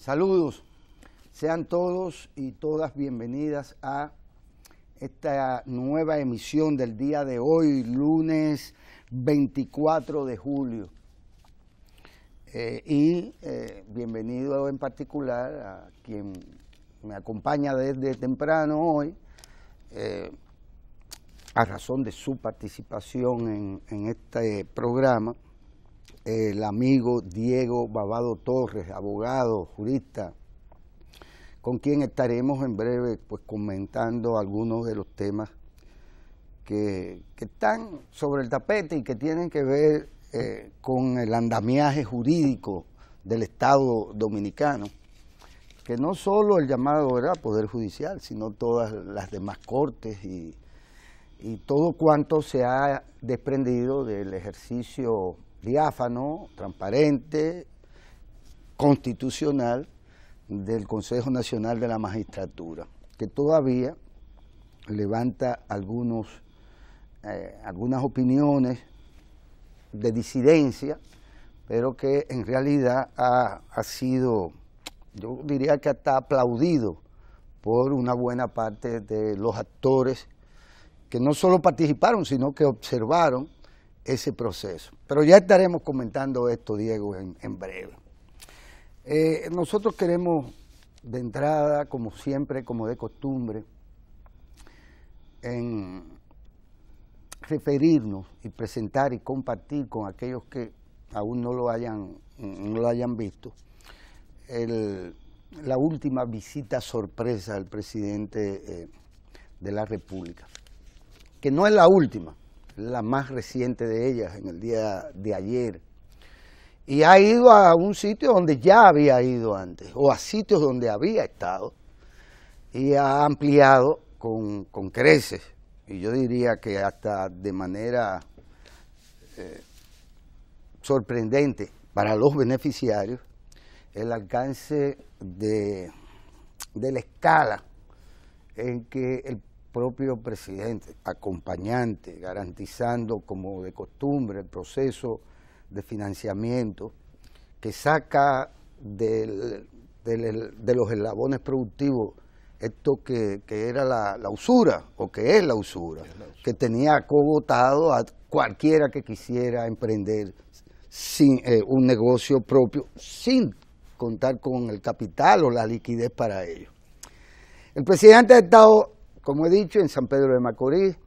Saludos, sean todos y todas bienvenidas a esta nueva emisión del día de hoy, lunes 24 de julio. Bienvenido en particular a quien me acompaña desde temprano hoy, a razón de su participación en este programa, el amigo Diego Babado Torres, abogado, jurista, con quien estaremos en breve pues comentando algunos de los temas que están sobre el tapete y que tienen que ver con el andamiaje jurídico del Estado dominicano, que no solo el llamado Poder Judicial, sino todas las demás cortes y todo cuanto se ha desprendido del ejercicio diáfano, transparente, constitucional del Consejo Nacional de la Magistratura, que todavía levanta algunas opiniones de disidencia, pero que en realidad ha sido, yo diría que hasta aplaudido por una buena parte de los actores que no solo participaron, sino que observaron ese proceso. Pero ya estaremos comentando esto, Diego, en breve. Nosotros queremos, de entrada, como siempre, como de costumbre, en referirnos y presentar y compartir con aquellos que aún no lo hayan visto, la última visita sorpresa del presidente de la República, que no es la última, la más reciente de ellas, en el día de ayer, y ha ido a un sitio donde ya había ido antes, o a sitios donde había estado, y ha ampliado con creces, y yo diría que hasta de manera sorprendente para los beneficiarios, el alcance de la escala en que el propio presidente, acompañante, garantizando como de costumbre el proceso de financiamiento que saca de los eslabones productivos esto que era la usura, o que es la usura, que tenía acogotado a cualquiera que quisiera emprender un negocio propio sin contar con el capital o la liquidez para ello. El presidente ha estado, como he dicho, en San Pedro de Macorís.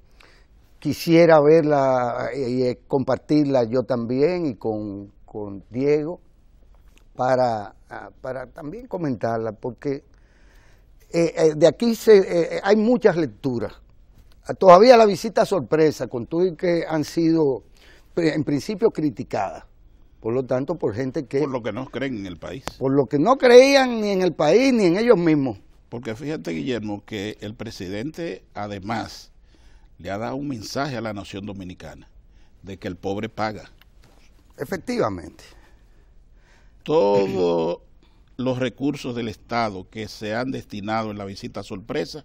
Quisiera verla y compartirla yo también y con Diego para también comentarla, porque de aquí hay muchas lecturas. Todavía la visita sorpresa, con todo y que han sido en principio criticadas, por lo tanto por gente que... Por lo que no creen en el país. Por lo que no creían ni en el país ni en ellos mismos. Porque fíjate, Guillermo, que el presidente además le ha dado un mensaje a la nación dominicana de que el pobre paga. Efectivamente. Todos los recursos del Estado que se han destinado en la visita sorpresa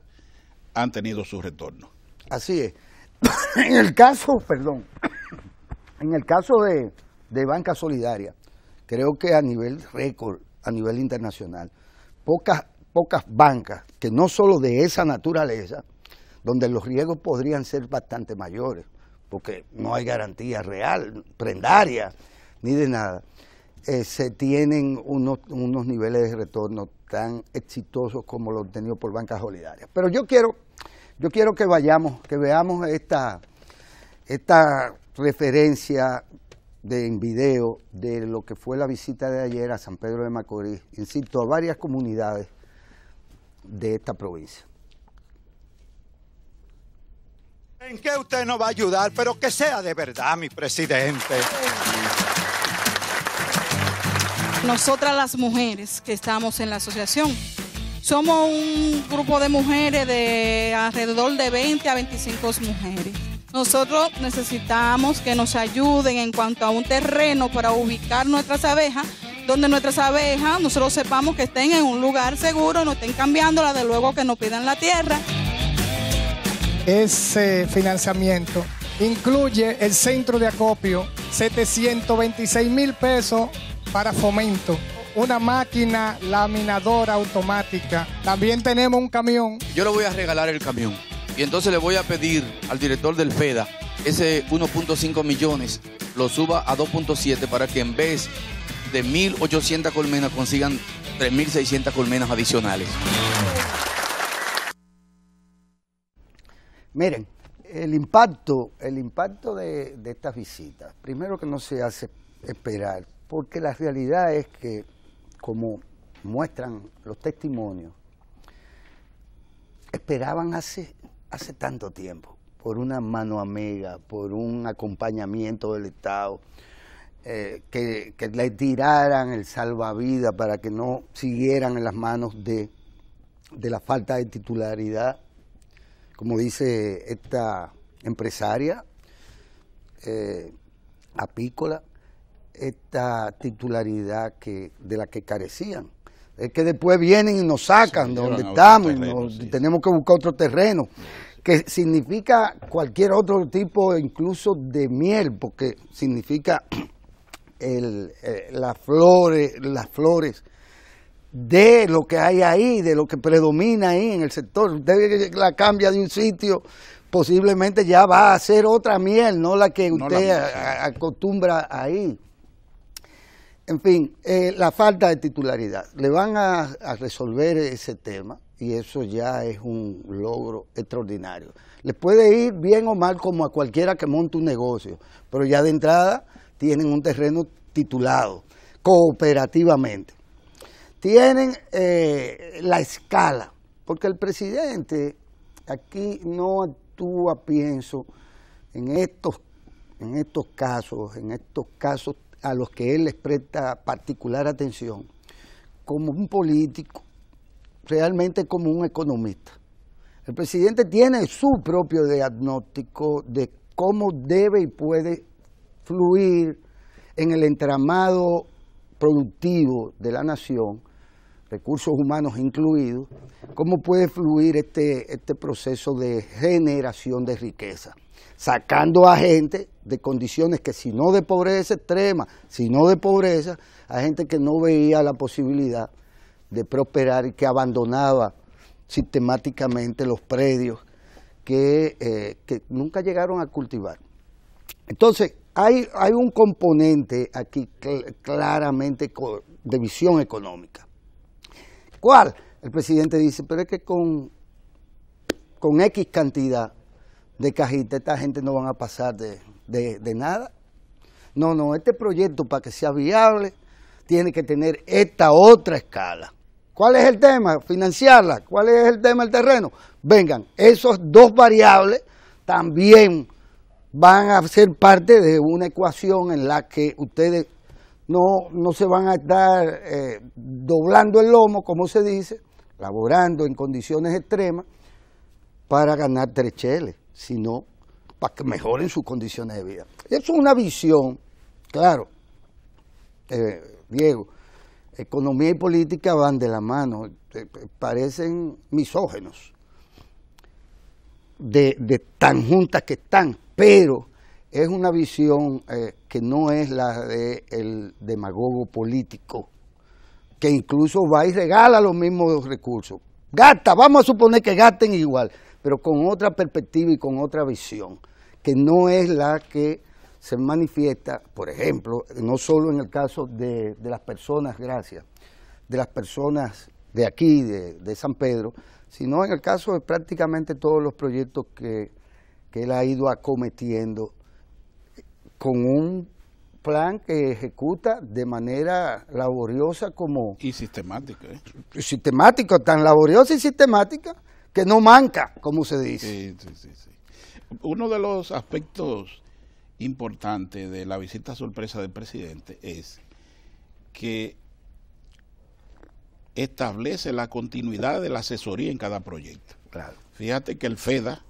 han tenido su retorno. Así es. En el caso de Banca Solidaria, creo que a nivel récord, a nivel internacional, pocas bancas, que no solo de esa naturaleza, donde los riesgos podrían ser bastante mayores, porque no hay garantía real, prendaria, ni de nada, se tienen unos niveles de retorno tan exitosos como los obtenidos por Banca Solidaria. Pero yo quiero que veamos esta referencia en video de lo que fue la visita de ayer a San Pedro de Macorís, insisto, a varias comunidades de esta provincia. ¿En qué usted nos va a ayudar? Pero que sea de verdad, mi presidente. Nosotras las mujeres que estamos en la asociación, somos un grupo de mujeres de alrededor de 20 a 25 mujeres. Nosotros necesitamos que nos ayuden en cuanto a un terreno para ubicar nuestras abejas, donde nuestras abejas nosotros sepamos que estén en un lugar seguro, no estén cambiándola de luego que nos pidan la tierra. Ese financiamiento incluye el centro de acopio, 726,000 pesos para fomento, una máquina laminadora automática. También tenemos un camión. Yo le voy a regalar el camión y entonces le voy a pedir al director del FEDA ese 1.5 millones lo suba a 2.7 para que en vez de 1.800 colmenas consigan 3.600 colmenas adicionales. Miren, el impacto de estas visitas, primero que no se hace esperar, porque la realidad es que, como muestran los testimonios, esperaban hace tanto tiempo por una mano amiga, por un acompañamiento del Estado, que le tiraran el salvavidas para que no siguieran en las manos de la falta de titularidad, como dice esta empresaria apícola, esta titularidad de la que carecían. Es que después vienen y nos sacan de donde estamos y tenemos que buscar otro terreno, que significa cualquier otro tipo incluso de miel, porque significa las flores de lo que hay ahí, de lo que predomina ahí en el sector. Usted la cambia de un sitio, posiblemente ya va a ser otra miel, no la que usted acostumbra ahí. En fin, la falta de titularidad. Le van a resolver ese tema y eso ya es un logro extraordinario. Les puede ir bien o mal como a cualquiera que monte un negocio, pero ya de entrada tienen un terreno titulado cooperativamente. Tienen la escala, porque el presidente aquí no actúa, pienso, en estos casos a los que él les presta particular atención, como un político, realmente como un economista. El presidente tiene su propio diagnóstico de cómo debe y puede fluir en el entramado productivo de la nación, recursos humanos incluidos, cómo puede fluir este proceso de generación de riqueza, sacando a gente de condiciones que, si no de pobreza extrema, sino de pobreza, a gente que no veía la posibilidad de prosperar y que abandonaba sistemáticamente los predios que nunca llegaron a cultivar. Entonces, hay un componente aquí claramente de visión económica. ¿Cuál? El presidente dice, pero es que con X cantidad de cajitas esta gente no van a pasar de nada. No, este proyecto, para que sea viable, tiene que tener esta otra escala. ¿Cuál es el tema? Financiarla. ¿Cuál es el tema del terreno? Vengan, esos dos variables también van a ser parte de una ecuación en la que ustedes no se van a estar doblando el lomo, como se dice, laborando en condiciones extremas para ganar 3 cheles, sino para que mejoren sus condiciones de vida. Eso es una visión, claro, Diego, economía y política van de la mano, parecen misógenos, de tan juntas que están, pero es una visión que no es la del demagogo político, que incluso va y regala los mismos recursos. Gasta, vamos a suponer que gasten igual, pero con otra perspectiva y con otra visión, que no es la que se manifiesta, por ejemplo, no solo en el caso de las personas, de las personas de aquí, de San Pedro, sino en el caso de prácticamente todos los proyectos que él ha ido acometiendo con un plan que ejecuta de manera laboriosa y sistemática. Sistemática, tan laboriosa y sistemática que no manca, como se dice. Sí. Uno de los aspectos importantes de la visita sorpresa del presidente es que establece la continuidad de la asesoría en cada proyecto. Claro. Fíjate que el FEDA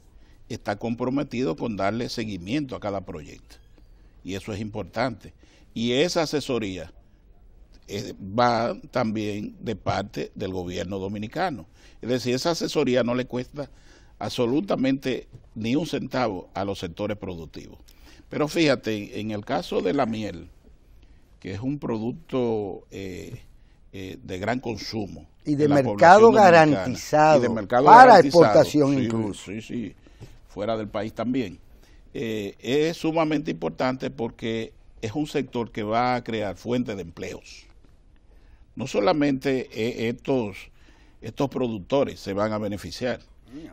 está comprometido con darle seguimiento a cada proyecto. Y eso es importante. Y esa asesoría va también de parte del gobierno dominicano. Es decir, esa asesoría no le cuesta absolutamente ni un centavo a los sectores productivos. Pero fíjate, en el caso de la miel, que es un producto de gran consumo. Y de mercado garantizado, para exportación incluso. Sí, fuera del país también. Es sumamente importante porque es un sector que va a crear fuentes de empleos. No solamente estos productores se van a beneficiar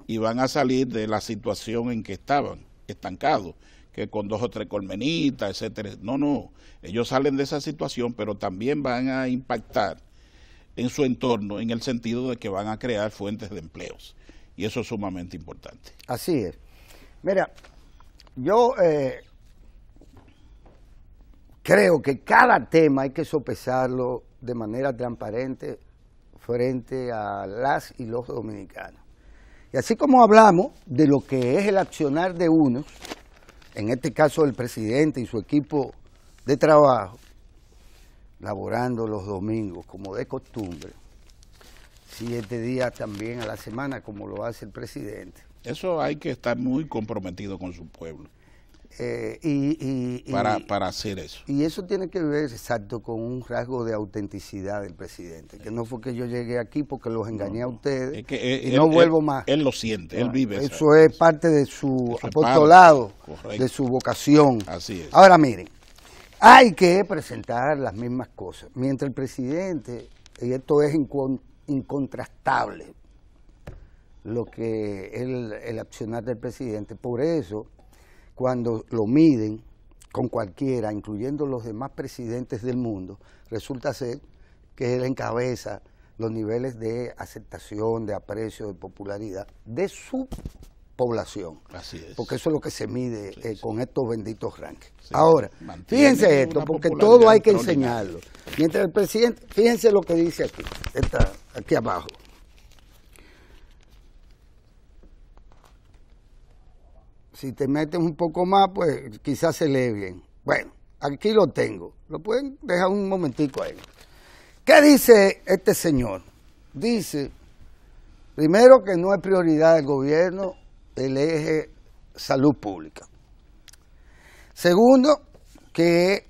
y van a salir de la situación en que estaban, estancados, que con 2 o 3 colmenitas, etcétera. No, ellos salen de esa situación, pero también van a impactar en su entorno en el sentido de que van a crear fuentes de empleos. Y eso es sumamente importante. Así es. Mira, yo creo que cada tema hay que sopesarlo de manera transparente frente a las y los dominicanos. Y así como hablamos de lo que es el accionar de unos, en este caso el presidente y su equipo de trabajo, laborando los domingos como de costumbre, 7 días también a la semana como lo hace el presidente. Eso hay que estar muy comprometido con su pueblo para hacer eso. Y eso tiene que ver, exacto, con un rasgo de autenticidad del presidente, que no fue que yo llegué aquí porque los engañé a ustedes es que y no vuelvo más. Él lo siente, él vive eso. Eso es parte de su apostolado, de su vocación. Así es. Ahora miren, hay que presentar las mismas cosas. Mientras el presidente, y esto es incontrastable, lo que el accionar del presidente, por eso cuando lo miden con cualquiera, incluyendo los demás presidentes del mundo, resulta ser que él encabeza los niveles de aceptación, de aprecio, de popularidad de su población. Así es. Porque eso es lo que se mide con estos benditos rankings. Sí. Ahora, fíjense esto, porque todo hay que enseñarlo. Mientras el presidente, fíjense lo que dice aquí, aquí abajo. Si te metes un poco más, pues quizás se lee bien. Bueno, aquí lo tengo. Lo pueden dejar un momentico ahí. ¿Qué dice este señor? Dice, primero, que no es prioridad del gobierno el eje salud pública. Segundo, que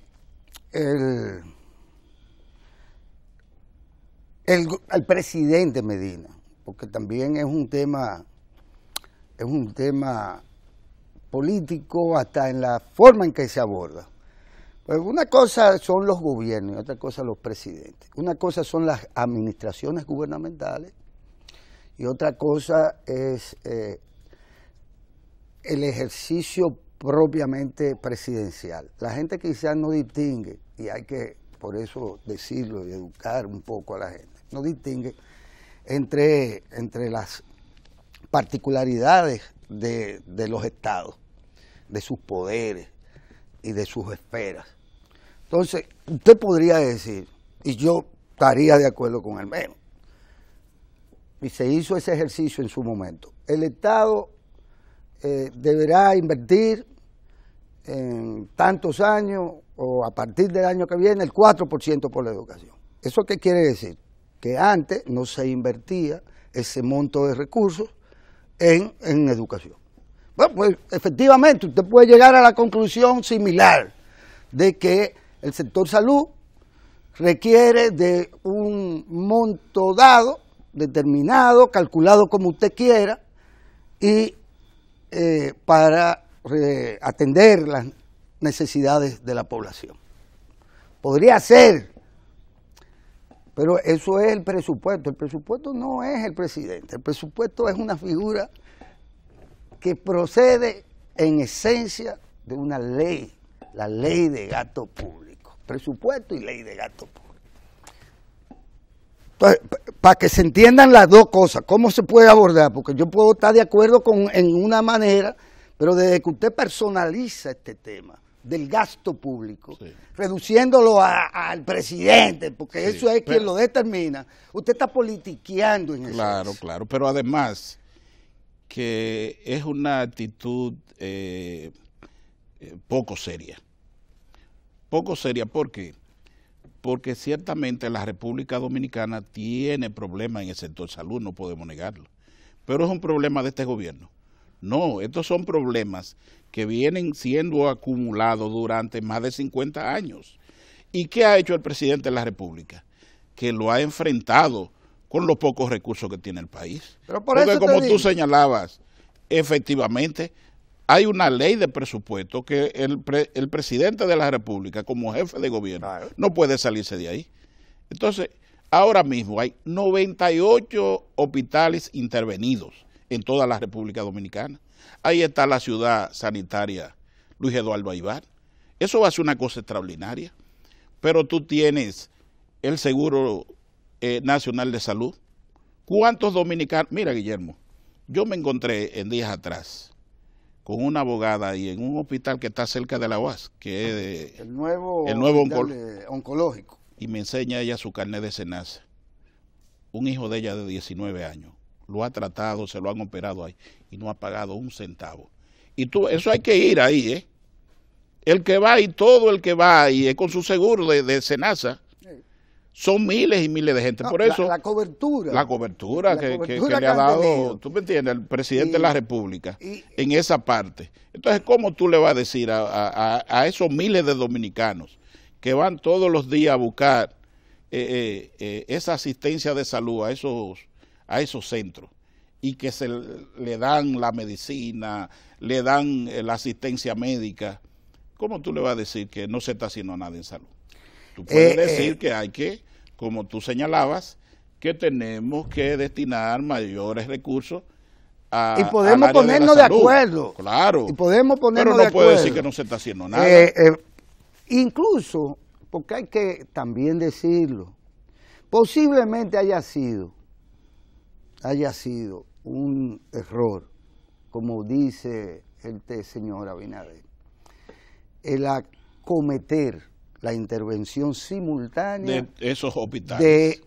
el presidente Medina, porque también es un tema político hasta en la forma en que se aborda. Pues una cosa son los gobiernos y otra cosa los presidentes. Una cosa son las administraciones gubernamentales y otra cosa es el ejercicio propiamente presidencial. La gente quizás no distingue, y hay que por eso decirlo y educar un poco a la gente, no distingue entre las particularidades de los estados, de sus poderes y de sus esferas. Entonces, usted podría decir, y yo estaría de acuerdo con él, bueno, y se hizo ese ejercicio en su momento, el Estado deberá invertir en tantos años o a partir del año que viene el 4% por la educación. ¿Eso qué quiere decir? Que antes no se invertía ese monto de recursos en educación. Bueno, pues efectivamente usted puede llegar a la conclusión similar de que el sector salud requiere de un monto dado, determinado, calculado como usted quiera, y para atender las necesidades de la población. Podría ser, pero eso es el presupuesto. El presupuesto no es el presidente, el presupuesto es una figura que procede en esencia de una ley, la ley de gasto público, presupuesto y ley de gasto público. Entonces, para que se entiendan las dos cosas, ¿cómo se puede abordar? Porque yo puedo estar de acuerdo en una manera, pero desde que usted personaliza este tema del gasto público, sí, reduciéndolo al presidente, porque sí, eso es quien lo determina, usted está politiqueando en eso. Claro, claro, pero además que es una actitud poco seria. Poco seria, ¿por qué? Porque ciertamente la República Dominicana tiene problemas en el sector salud, no podemos negarlo. Pero es un problema de este gobierno. No, estos son problemas que vienen siendo acumulados durante más de 50 años. ¿Y qué ha hecho el presidente de la República? que lo ha enfrentado con los pocos recursos que tiene el país. Pero por porque eso como te tú digo, señalabas, efectivamente hay una ley de presupuesto que el presidente de la República, como jefe de gobierno, claro, no puede salirse de ahí. Entonces, ahora mismo hay 98 hospitales intervenidos en toda la República Dominicana. Ahí está la ciudad sanitaria Luis Eduardo Aibar. Eso va a ser una cosa extraordinaria. Pero tú tienes el Seguro Nacional de Salud. ¿Cuántos dominicanos? Mira, Guillermo, yo me encontré en días atrás con una abogada ahí en un hospital que está cerca de la UAS, que es el nuevo oncológico. Y me enseña ella su carnet de SENASA. Un hijo de ella de 19 años. Lo ha tratado, se lo han operado ahí y no ha pagado un centavo. Y tú, eso hay que ir ahí, ¿eh? El que va y todo el que va ahí con su seguro de SENASA, son miles y miles de gente. No, por eso la cobertura. La cobertura que le ha dado, tú me entiendes, el presidente de la República en esa parte. Entonces, ¿cómo tú le vas a decir a esos miles de dominicanos que van todos los días a buscar esa asistencia de salud a esos centros y que se le dan la medicina, le dan la asistencia médica? ¿Cómo tú le vas a decir que no se está haciendo nada en salud? Tú puedes decir que hay que, como tú señalabas, que tenemos que destinar mayores recursos a y podemos ponernos de acuerdo. Claro. Y podemos ponernos pero no de puede acuerdo. decir que no se está haciendo nada. Incluso, porque hay que también decirlo, posiblemente haya sido un error, como dice este señor Abinader, el acometer la intervención simultánea de esos hospitales.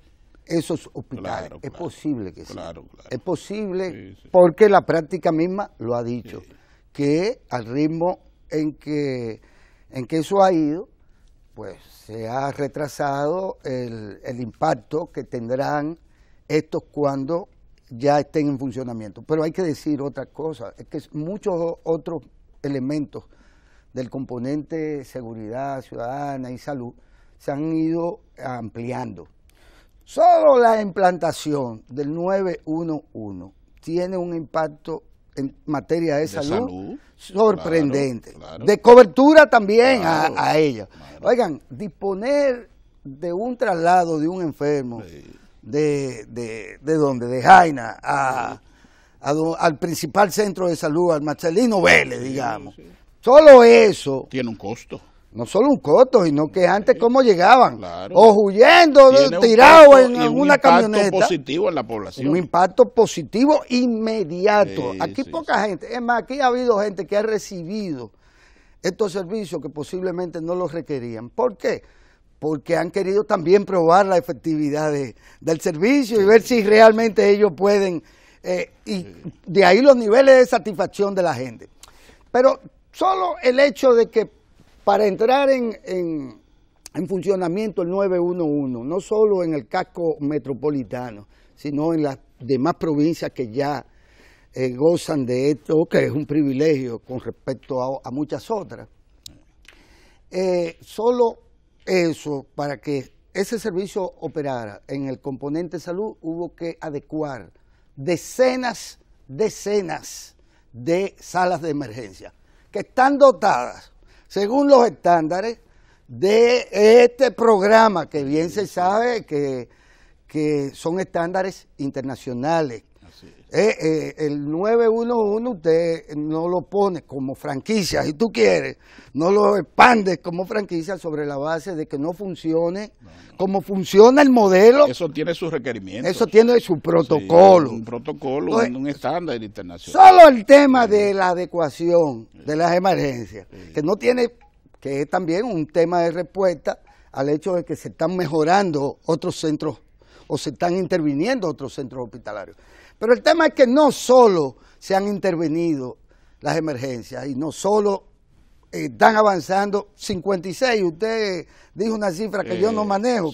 Claro, es posible que sí. Claro. Es posible Sí. porque la práctica misma lo ha dicho, que al ritmo en que eso ha ido, pues se ha retrasado el impacto que tendrán estos cuando ya estén en funcionamiento. Pero hay que decir otra cosa, es que muchos otros elementos del componente seguridad ciudadana y salud se han ido ampliando. Solo la implantación del 911 tiene un impacto en materia de salud sorprendente. Claro. De cobertura también Claro. a ella. Claro. Oigan, disponer de un traslado de un enfermo de ¿dónde? De Jaina al principal centro de salud, al Marcelino Vélez, digamos. Sí. Solo eso. Tiene un costo. No solo un costo, sino que antes cómo llegaban, Claro. o huyendo, Tiene tirados un en costo y una camioneta. un impacto positivo en la población. Un impacto positivo inmediato. Sí, Aquí sí, poca gente, es más, aquí ha habido gente que ha recibido estos servicios que posiblemente no los requerían. ¿Por qué? Porque han querido también probar la efectividad del servicio y ver si realmente ellos pueden, y de ahí los niveles de satisfacción de la gente. Pero solo el hecho de que para entrar en funcionamiento el 911, no solo en el casco metropolitano, sino en las demás provincias que ya gozan de esto, que es un privilegio con respecto a muchas otras. Solo eso, para que ese servicio operara en el componente salud, hubo que adecuar decenas de salas de emergencia, que están dotadas según los estándares de este programa, que bien se sabe que son estándares internacionales. El 911 usted no lo pone como franquicia, si tú quieres, no lo expandes como franquicia sobre la base de que no funcione como funciona el modelo. Eso tiene sus requerimientos. Eso tiene su protocolo. Sí, un protocolo, un estándar internacional. Solo el tema de la adecuación de las emergencias, que no tiene, que es también un tema de respuesta al hecho de que se están mejorando otros centros o se están interviniendo otros centros hospitalarios. Pero el tema es que no solo se han intervenido las emergencias y no solo están avanzando 56, usted dijo una cifra que yo no manejo.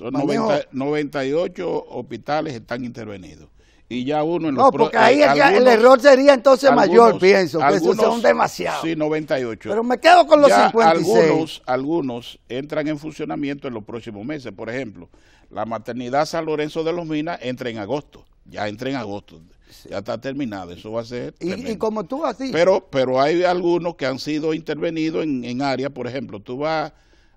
98 hospitales están intervenidos y ya uno en No, porque ahí el error sería entonces mayor, pienso, que esos son demasiados. Sí, 98. Pero me quedo con los ya 56. Algunos entran en funcionamiento en los próximos meses. Por ejemplo, la maternidad San Lorenzo de los Minas entra en agosto. Ya entra en agosto. Sí. Ya está terminado. Eso va a ser y como tú has dicho. Pero hay algunos que han sido intervenidos en áreas. Por ejemplo, tú vas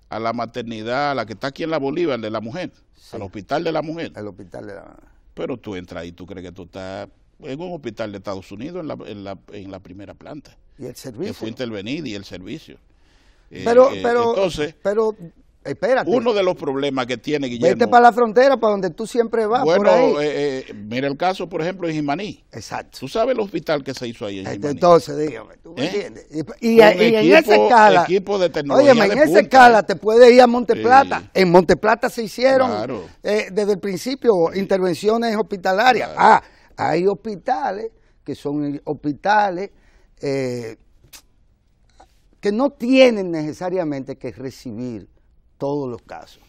a la maternidad, a la que está aquí en la Bolívar, de la mujer, sí, al hospital de la mujer. El hospital de la... Pero tú entras ahí, tú crees que tú estás en un hospital de Estados Unidos en la primera planta. ¿Y el servicio? Que fue intervenido y el servicio. Pero espérate. Uno de los problemas que tiene Guillermo... Vete para la frontera, para donde tú siempre vas, bueno, por ahí. Mira el caso, por ejemplo, en Jimaní. Exacto. ¿Tú sabes el hospital que se hizo ahí en Jimaní? Entonces, dígame, ¿tú me entiendes? Y en esa escala... Equipo de tecnología óyeme, en esa escala te puedes ir a Monteplata. Sí. En Monteplata se hicieron, claro, desde el principio, intervenciones hospitalarias. Claro. Hay hospitales que son hospitales que no tienen necesariamente que recibir todos los casos,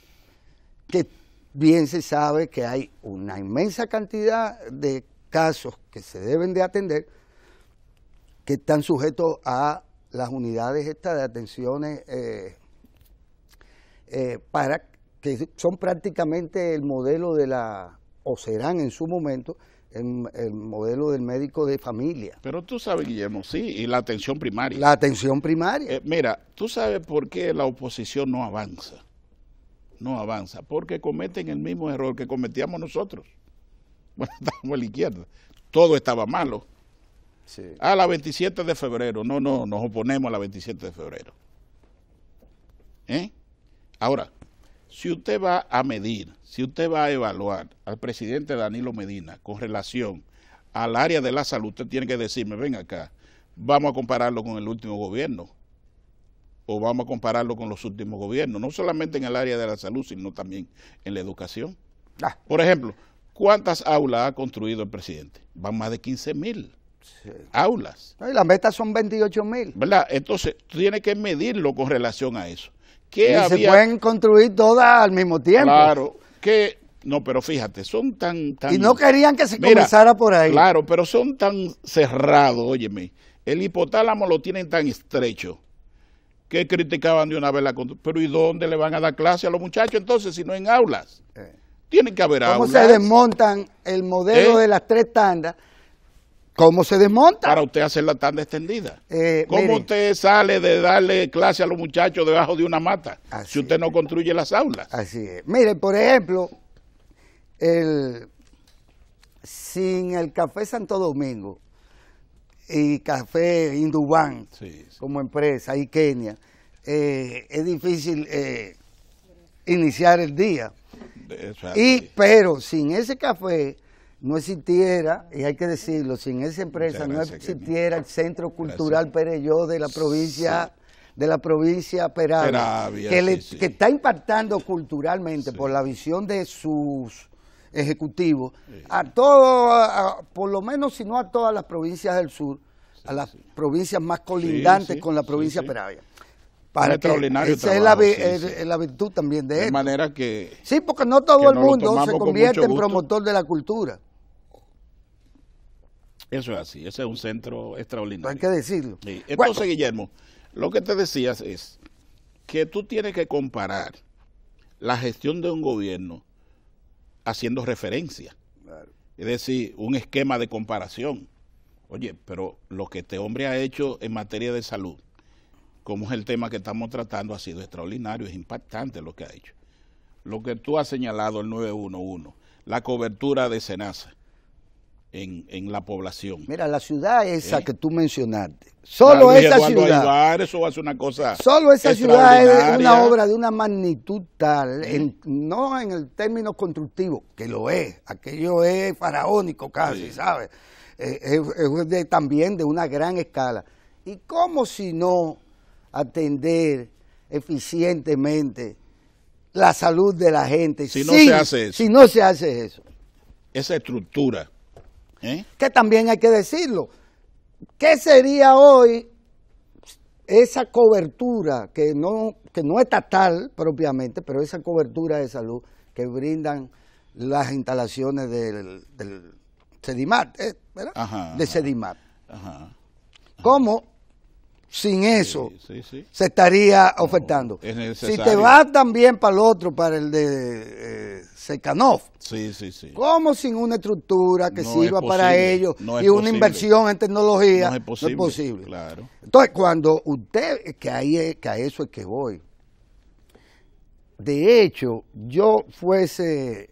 que bien se sabe que hay una inmensa cantidad de casos que se deben de atender que están sujetos a las unidades estas de atenciones para que son prácticamente el modelo de o serán en su momento el modelo del médico de familia. Pero tú sabes, Guillermo, sí, y la atención primaria. La atención primaria. Mira, tú sabes por qué la oposición no avanza. No avanza, porque cometen el mismo error que cometíamos nosotros. Bueno, estábamos a la izquierda. Todo estaba malo. Sí. A la 27 de febrero. No, nos oponemos a la 27 de febrero. Ahora, si usted va a medir, si usted va a evaluar al presidente Danilo Medina con relación al área de la salud, usted tiene que decirme, ven acá, vamos a compararlo con el último gobierno, o vamos a compararlo con los últimos gobiernos, no solamente en el área de la salud, sino también en la educación. Por ejemplo, ¿cuántas aulas ha construido el presidente? Van más de 15,000 aulas. Y las metas son 28,000. ¿Verdad? Entonces, tú tienes que medirlo con relación a eso. Se pueden construir todas al mismo tiempo. Claro, no, pero fíjate, son tan... Y no querían que se comenzara por ahí. Claro, pero son tan cerrados, óyeme, el hipotálamo lo tienen tan estrecho, que criticaban de una vez la construcción. Pero ¿y dónde le van a dar clase a los muchachos entonces, si no en aulas? Tienen que haber aulas. ¿Cómo se desmontan el modelo de las 3 tandas? ¿Cómo se desmonta? Para usted hacer la tanda extendida. ¿Cómo usted sale de darle clase a los muchachos debajo de una mata si usted no construye las aulas? Así es. Mire, por ejemplo, sin el Café Santo Domingo y Café Indubán como empresa y Kenia, es difícil iniciar el día. Pero sin ese café no existiera, y hay que decirlo, sin esa empresa no existiera el Centro Cultural Pereyó de la provincia Peravia, que está impactando culturalmente por la visión de sus ejecutivos a todo, por lo menos si no a todas las provincias del sur, a las provincias más colindantes con la provincia Peravia. Para esa es la virtud también de esto. De manera que... Sí, porque no todo el mundo se convierte en promotor de la cultura. Eso es así, ese es un centro extraordinario. Hay que decirlo. Sí. Entonces, Guillermo, lo que te decías es que tú tienes que comparar la gestión de un gobierno haciendo referencia. Claro. Es decir, un esquema de comparación. Oye, pero lo que este hombre ha hecho en materia de salud, como es el tema que estamos tratando, ha sido extraordinario, es impactante lo que ha hecho. Lo que tú has señalado, el 911, la cobertura de SENASA en la población. Mira, la ciudad esa que tú mencionaste, solo esa ciudad, eso hace una cosa solo esa ciudad es una obra de una magnitud tal, no en el término constructivo, que lo es, aquello es faraónico casi, ¿sabes? Es también de una gran escala. ¿Y cómo si no atender eficientemente la salud de la gente si no se hace eso? Si no se hace eso. Esa estructura. Que también hay que decirlo. ¿Qué sería hoy esa cobertura que no es estatal propiamente, pero esa cobertura de salud que brindan las instalaciones del Sedimat, ¿verdad? Ajá, de ajá. Sedimat. Ajá. ¿Cómo sin eso Sí. se estaría ofertando? es Si necesario. te vas también para el otro, para el de Secanov, Sí. ¿cómo sin una estructura que No sirva es para posible, ellos no es y una posible. inversión en tecnología? No es posible. No es posible. Claro. Entonces, cuando usted, que a eso es que voy, de hecho, yo fuese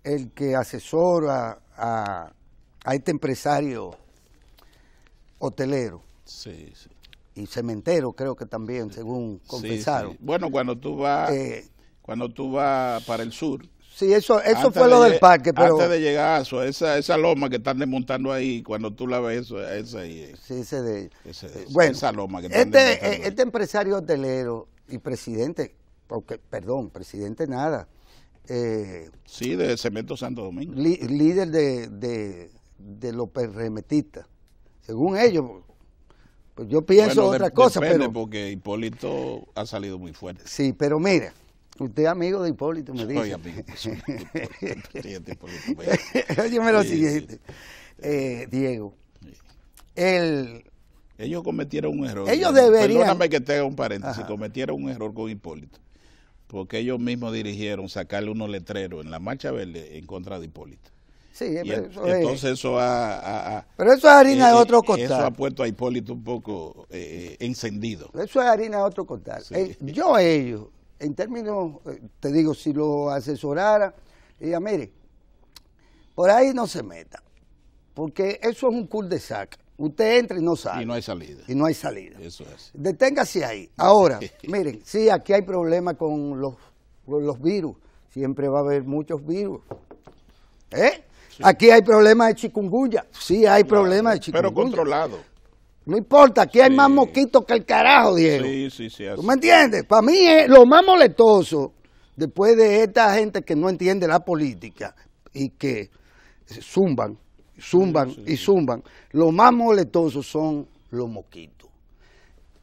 el que asesora a este empresario hotelero Sí. y cementero, creo que también, según confesaron. Sí. Bueno, cuando tú vas para el sur. Sí, eso antes fue lo de del parque, pero... Antes de llegar a eso, esa loma que están desmontando ahí, cuando tú la ves, esa ahí es. Sí, ese de ellos. Bueno, esa loma que están desmontando ahí. Este empresario hotelero y presidente, presidente nada, Sí, de Cemento Santo Domingo. líder de los PRMistas, según ellos, pues yo pienso Bueno, otra cosa, depende, pero... porque Hipólito ha salido muy fuerte. Sí, pero mira, usted es amigo de Hipólito, me dice. Soy amigo. Presidente Hipólito Mejía. Óyeme lo Sí, siguiente, Diego, Ellos cometieron un error. Ellos deberían... Perdóname que te haga un paréntesis. Ajá. Cometieron un error con Hipólito. Porque ellos mismos dirigieron sacarle unos letreros en la Marcha Verde en contra de Hipólito. Sí, Y pero eso es... entonces eso Pero eso es harina de otro costal. Eso ha puesto a Hipólito un poco encendido. Eso es harina de otro costal. Sí. Yo a ellos, en términos, te digo, si lo asesorara, diría, mire, por ahí no se meta, porque eso es un cul-de-sac. Usted entra y no sale. Y no hay salida. Y no hay salida. Eso es. Deténgase ahí. Ahora, miren, sí, aquí hay problemas con los virus. Siempre va a haber muchos virus. Sí. Aquí hay problemas de chikungunya. Sí, hay problemas de chikungunya. Pero controlado. No importa, aquí hay Sí. más mosquitos que el carajo, Diego. Sí. ¿Tú me entiendes? Para mí es lo más molestoso, después de esta gente que no entiende la política y que zumban, lo más molestoso son los mosquitos.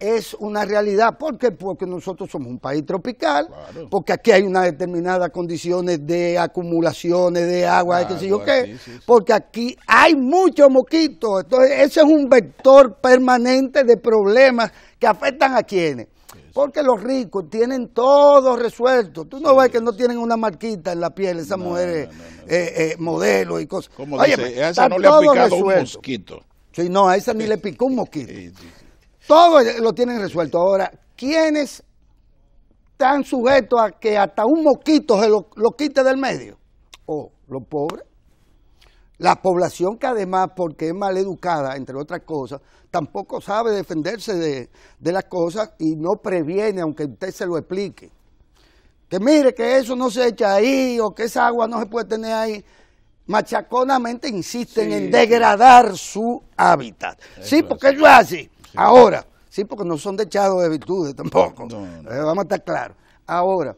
Es una realidad. ¿Por qué? Porque nosotros somos un país tropical, Claro. porque aquí hay unas determinadas condiciones de acumulaciones de agua, de qué sé yo qué, Sí. porque aquí hay muchos mosquitos. Entonces, ese es un vector permanente de problemas que afectan a quienes. Porque los ricos tienen todo resuelto. Tú no ves que no tienen una marquita en la piel, esas mujeres modelos y cosas. Como Óyeme, dice, a esa está no le ha todo picado un resuelto. mosquito. Sí, no, a esa ni le picó un mosquito. Sí. Todo lo tienen resuelto. Ahora, ¿quiénes están sujetos a que hasta un mosquito se lo quite del medio? Los pobres. La población que además, porque es mal educada, entre otras cosas, tampoco sabe defenderse de las cosas y no previene, aunque usted se lo explique. Que mire que eso no se echa ahí o que esa agua no se puede tener ahí. Machaconamente insisten en degradar su hábitat. Sí, porque eso es así. Ahora, sí, porque no son dechados de virtudes tampoco. No. Vamos a estar claros. Ahora,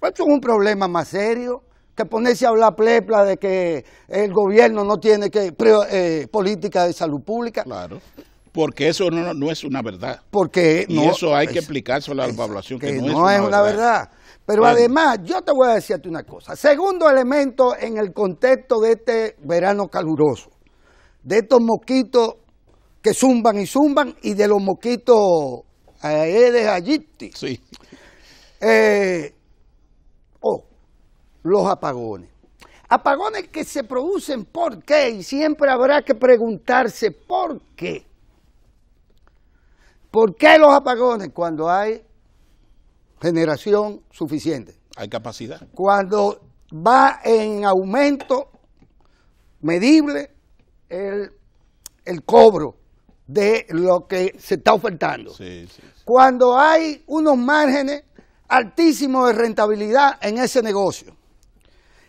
eso es un problema más serio que ponerse a hablar plepla de que el gobierno no tiene política de salud pública. Claro. Porque eso no es una verdad. Porque Y eso hay que explicárselo a la población, que no es una verdad. Pero Bueno. además, yo te voy a decirte una cosa. Segundo elemento en el contexto de este verano caluroso, de estos mosquitos que zumban y de los mosquitos Aedes aegypti. Sí. Los apagones. Apagones que se producen ¿por qué? Y siempre habrá que preguntarse ¿por qué? ¿Por qué los apagones? Cuando hay generación suficiente. Hay capacidad. Cuando va en aumento medible el cobro de lo que se está ofertando. Sí. Cuando hay unos márgenes altísimos de rentabilidad en ese negocio.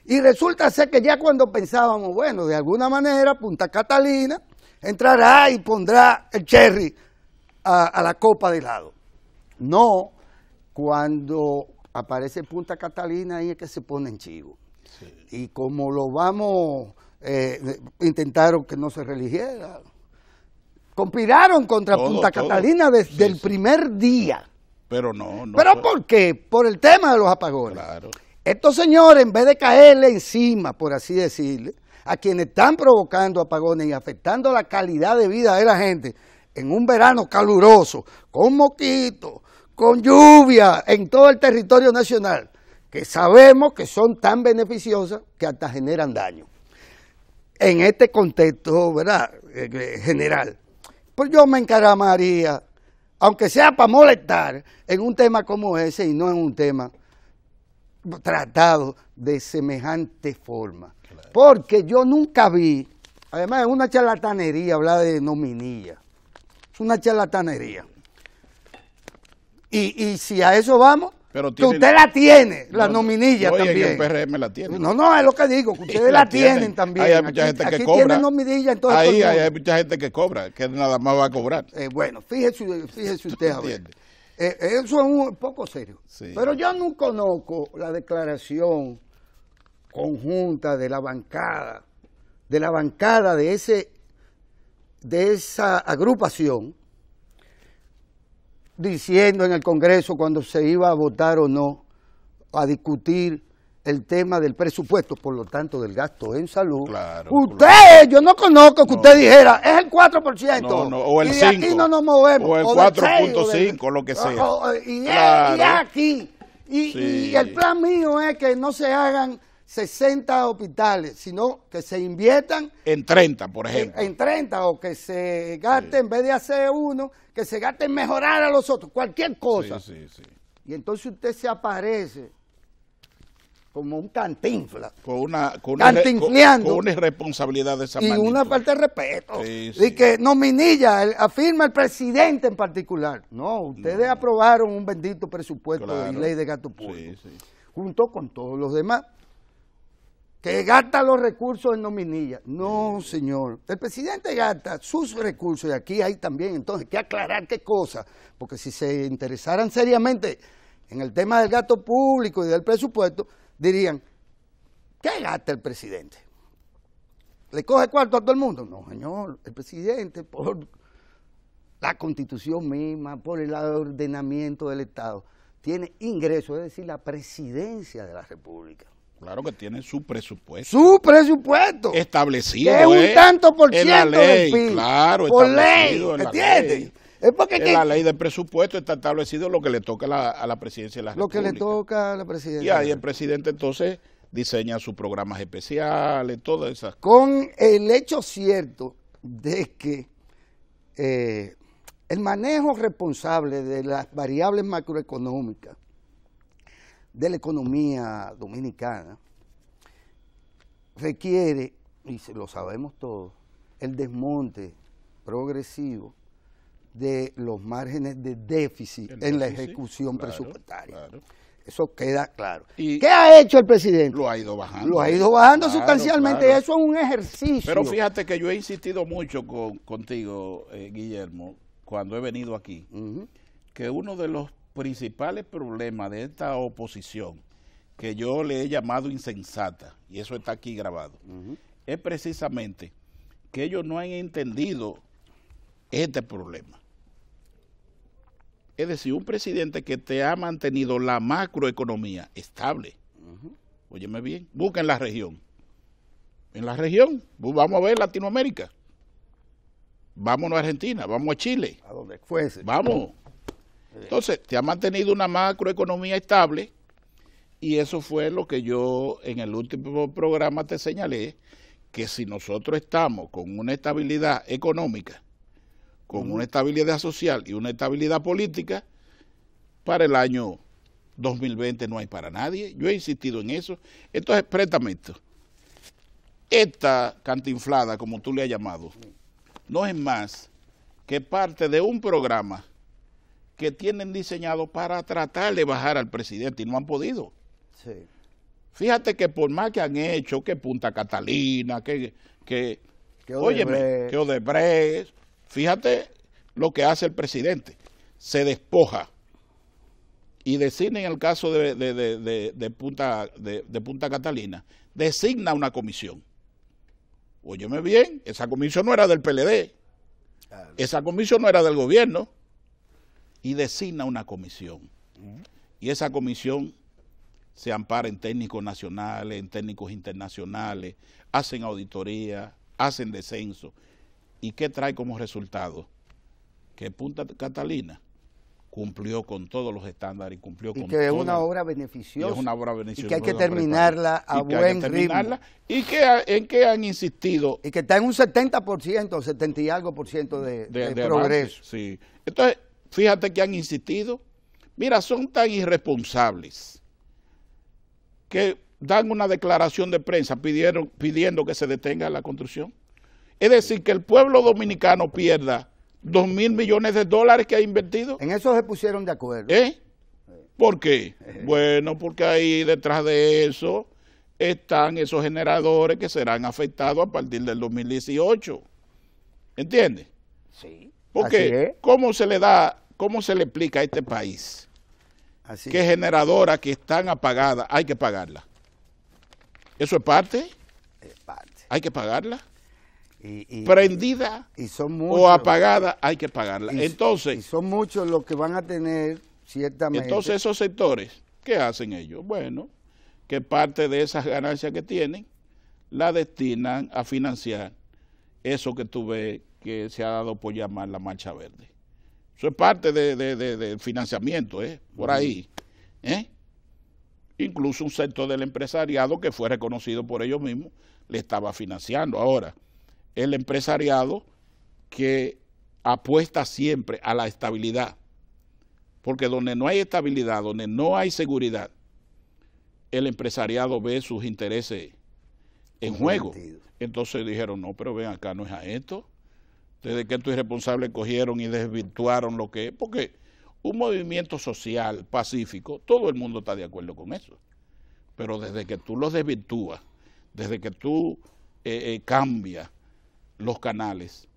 Y resulta ser que ya cuando pensábamos, bueno, de alguna manera Punta Catalina entrará y pondrá el cherry a la copa de helado. No, cuando aparece Punta Catalina ahí es que se ponen chivos. Sí. Y como lo vamos, intentaron que no se religiera, conspiraron contra Punta Catalina desde el primer día. Pero no. ¿Pero por qué? Por el tema de los apagones. Claro. Estos señores, en vez de caerle encima, por así decirle, a quienes están provocando apagones y afectando la calidad de vida de la gente en un verano caluroso, con mosquitos, con lluvia en todo el territorio nacional, que sabemos que son tan beneficiosas que hasta generan daño. En este contexto, ¿verdad?, general, pues yo me encaramaría, aunque sea para molestar, en un tema como ese y no en un tema tratado de semejante forma. Claro. Porque yo nunca vi, además es una charlatanería hablar de nominilla, es una charlatanería. Y si a eso vamos, pero que usted la tiene, la nominilla no, también. El PRM la tiene. No, es lo que digo, que ustedes la tienen también. Hay mucha gente que cobra. Tienen nominilla, entonces hay mucha gente que cobra, que nada más va a cobrar. Bueno, fíjese usted a ver. Eso es un poco serio. Sí. Pero yo no conozco la declaración conjunta de la bancada de esa agrupación, diciendo en el Congreso cuando se iba a votar o no, a discutir el tema del presupuesto, por lo tanto del gasto en salud. Claro, yo no conozco que usted dijera, es el 4%, o el 5%, y de aquí no nos movemos, o el 4.5%, lo que sea. Y aquí, y el plan mío es que no se hagan 60 hospitales, sino que se inviertan en 30, por ejemplo. En 30, o que se gaste, en vez de hacer uno, que se gaste en mejorar a los otros, cualquier cosa. Sí. Y entonces usted se aparece como un cantinfla. Con una irresponsabilidad de esa magnitud. Y una falta de respeto. Y que nominilla, afirma el presidente en particular. No, ustedes aprobaron un bendito presupuesto y ley de gasto público. Junto con todos los demás, que gasta los recursos en nominilla. No, señor. El presidente gasta sus recursos, y aquí hay también, entonces, que aclarar qué cosa, porque si se interesaran seriamente en el tema del gasto público y del presupuesto, dirían, ¿qué gasta el presidente? ¿Le coge cuarto a todo el mundo? No, señor. El presidente, por la Constitución misma, por el ordenamiento del Estado, tiene ingresos, es decir, la presidencia de la República. Claro que tiene su presupuesto. Su presupuesto. Establecido. Que es un tanto por ciento en la ley, del PIB. Claro, por establecido ley, ¿entiendes? Es porque en la ley de presupuesto está establecido lo que le toca a la presidencia de la República. Lo que le toca a la presidencia. Y ahí el presidente entonces diseña sus programas especiales, todas esas cosas. Con el hecho cierto de que el manejo responsable de las variables macroeconómicas de la economía dominicana requiere, y lo sabemos todos, el desmonte progresivo de los márgenes de déficit en la ejecución presupuestaria. Claro. Eso queda claro. ¿Qué ha hecho el presidente? Lo ha ido bajando. Lo ha ido bajando sustancialmente. Claro. Eso es un ejercicio. Pero fíjate que yo he insistido mucho contigo, Guillermo, cuando he venido aquí, que uno de los principales problemas de esta oposición, que yo le he llamado insensata, y eso está aquí grabado, es precisamente que ellos no han entendido este problema. Es decir, un presidente que te ha mantenido la macroeconomía estable. Óyeme bien, busca en la región. En la región, vamos a ver Latinoamérica. Vámonos a Argentina, vamos a Chile. A donde fuese. Vamos. Entonces, te ha mantenido una macroeconomía estable, y eso fue lo que yo en el último programa te señalé, que si nosotros estamos con una estabilidad económica, con una estabilidad social y una estabilidad política, para el año 2020 no hay para nadie. Yo he insistido en eso. Entonces, préstame esto. Esta cantinflada, como tú le has llamado, no es más que parte de un programa que tienen diseñado para tratar de bajar al presidente y no han podido. Sí. Fíjate que por más que han hecho, que Punta Catalina, que Odebrecht, fíjate lo que hace el presidente. Se despoja y designa, en el caso de Punta Catalina, designa una comisión. Óyeme bien, esa comisión no era del PLD, esa comisión no era del gobierno, y designa una comisión. Y esa comisión se ampara en técnicos nacionales, en técnicos internacionales, hacen auditoría, hacen descenso. ¿Y qué trae como resultado? Que Punta Catalina cumplió con todos los estándares y cumplió con que es todas, una obra beneficiosa. es una obra beneficiosa. Y que hay que terminarla a buen ritmo. ¿Y en qué han insistido? Y que está en un 70%, 70 y algo por ciento de progreso. Avance, sí. Entonces, fíjate que han insistido. Mira, son tan irresponsables que dan una declaración de prensa pidiendo que se detenga la construcción. Es decir, que el pueblo dominicano pierda 2.000 millones de dólares que ha invertido. En eso se pusieron de acuerdo. ¿Por qué? Bueno, porque ahí detrás de eso están esos generadores que serán afectados a partir del 2018. ¿Entiendes? Sí. Porque ¿cómo se le explica a este país que generadoras que están apagadas hay que pagarlas? ¿Eso es parte? Es parte. Hay que pagarla. Prendida o apagada hay que pagarla. Entonces, y son muchos los que van a tener ciertamente. Entonces esos sectores, ¿qué hacen ellos? Bueno, que parte de esas ganancias que tienen la destinan a financiar eso que tú ves que se ha dado por llamar la Marcha Verde. Eso es parte del financiamiento, por ahí. Incluso un sector del empresariado que fue reconocido por ellos mismos le estaba financiando. Ahora, el empresariado que apuesta siempre a la estabilidad, porque donde no hay estabilidad, donde no hay seguridad, el empresariado ve sus intereses en juego. Entonces dijeron, no, pero ven acá, no es a esto. Desde que estos irresponsables cogieron y desvirtuaron lo que es, porque un movimiento social pacífico, todo el mundo está de acuerdo con eso. Pero desde que tú los desvirtúas, desde que tú cambias los canales,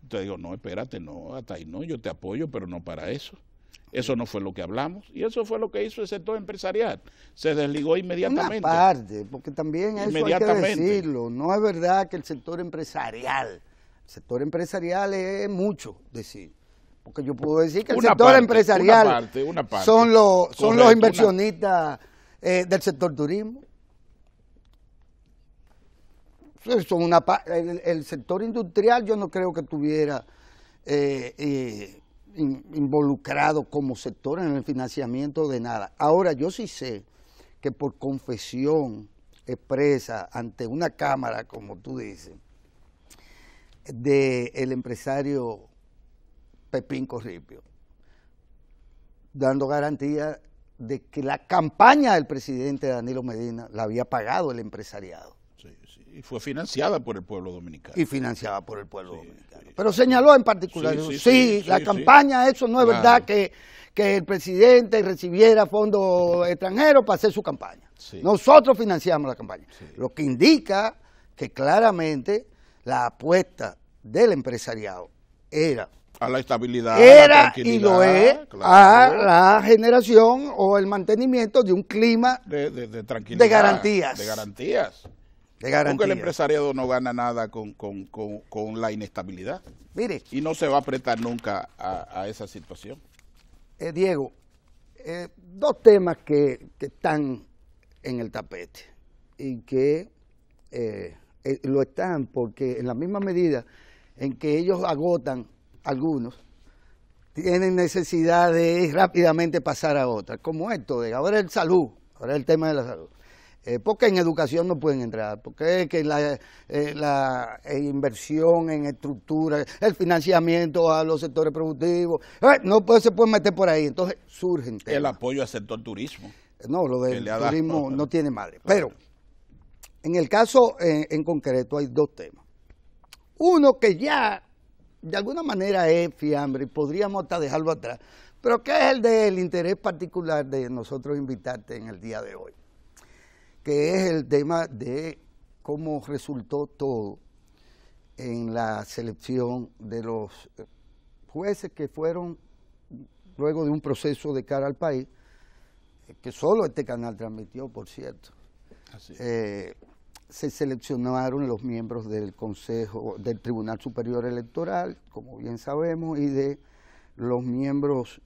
te digo, no, espérate, no, hasta ahí no, yo te apoyo, pero no para eso. Eso no fue lo que hablamos, y eso fue lo que hizo el sector empresarial. Se desligó inmediatamente. Una parte, porque también eso hay que decirlo, no es verdad que el sector empresarial es mucho decir, porque yo puedo decir que el sector empresarial son los inversionistas del sector turismo. Son el sector industrial yo no creo que tuviera involucrado como sector en el financiamiento de nada. Ahora, yo sí sé que por confesión expresa ante una cámara, como tú dices, del empresario Pepín Corripio, dando garantía de que la campaña del presidente Danilo Medina la había pagado el empresariado. Y fue financiada por el pueblo dominicano. Y financiada por el pueblo dominicano. Pero señaló en particular, la campaña, eso no es verdad que el presidente recibiera fondos extranjeros para hacer su campaña. Nosotros financiamos la campaña. Lo que indica que claramente la apuesta del empresariado era a la estabilidad, a la tranquilidad, y lo es, a la generación o el mantenimiento de un clima de tranquilidad, de garantías. Porque el empresariado no gana nada con la inestabilidad. Mire, y no se va a apretar nunca a esa situación. Diego, dos temas que están en el tapete y que lo están porque en la misma medida en que ellos agotan algunos, tienen necesidad de rápidamente pasar a otras, como esto de ahora el salud, ahora el tema de la salud. Porque en educación no pueden entrar, porque es que la inversión en estructura, el financiamiento a los sectores productivos, no se puede meter por ahí, entonces surgen temas. El apoyo al sector turismo. No, lo del turismo no tiene madre. Pero en el caso en concreto hay dos temas. Uno que ya de alguna manera es fiambre y podríamos hasta dejarlo atrás, pero que es el del interés particular de nosotros invitarte en el día de hoy, que es el tema de cómo resultó todo en la selección de los jueces que fueron luego de un proceso de cara al país, que solo este canal transmitió, por cierto. Se seleccionaron los miembros del Consejo, del Tribunal Superior Electoral, como bien sabemos, y de los miembros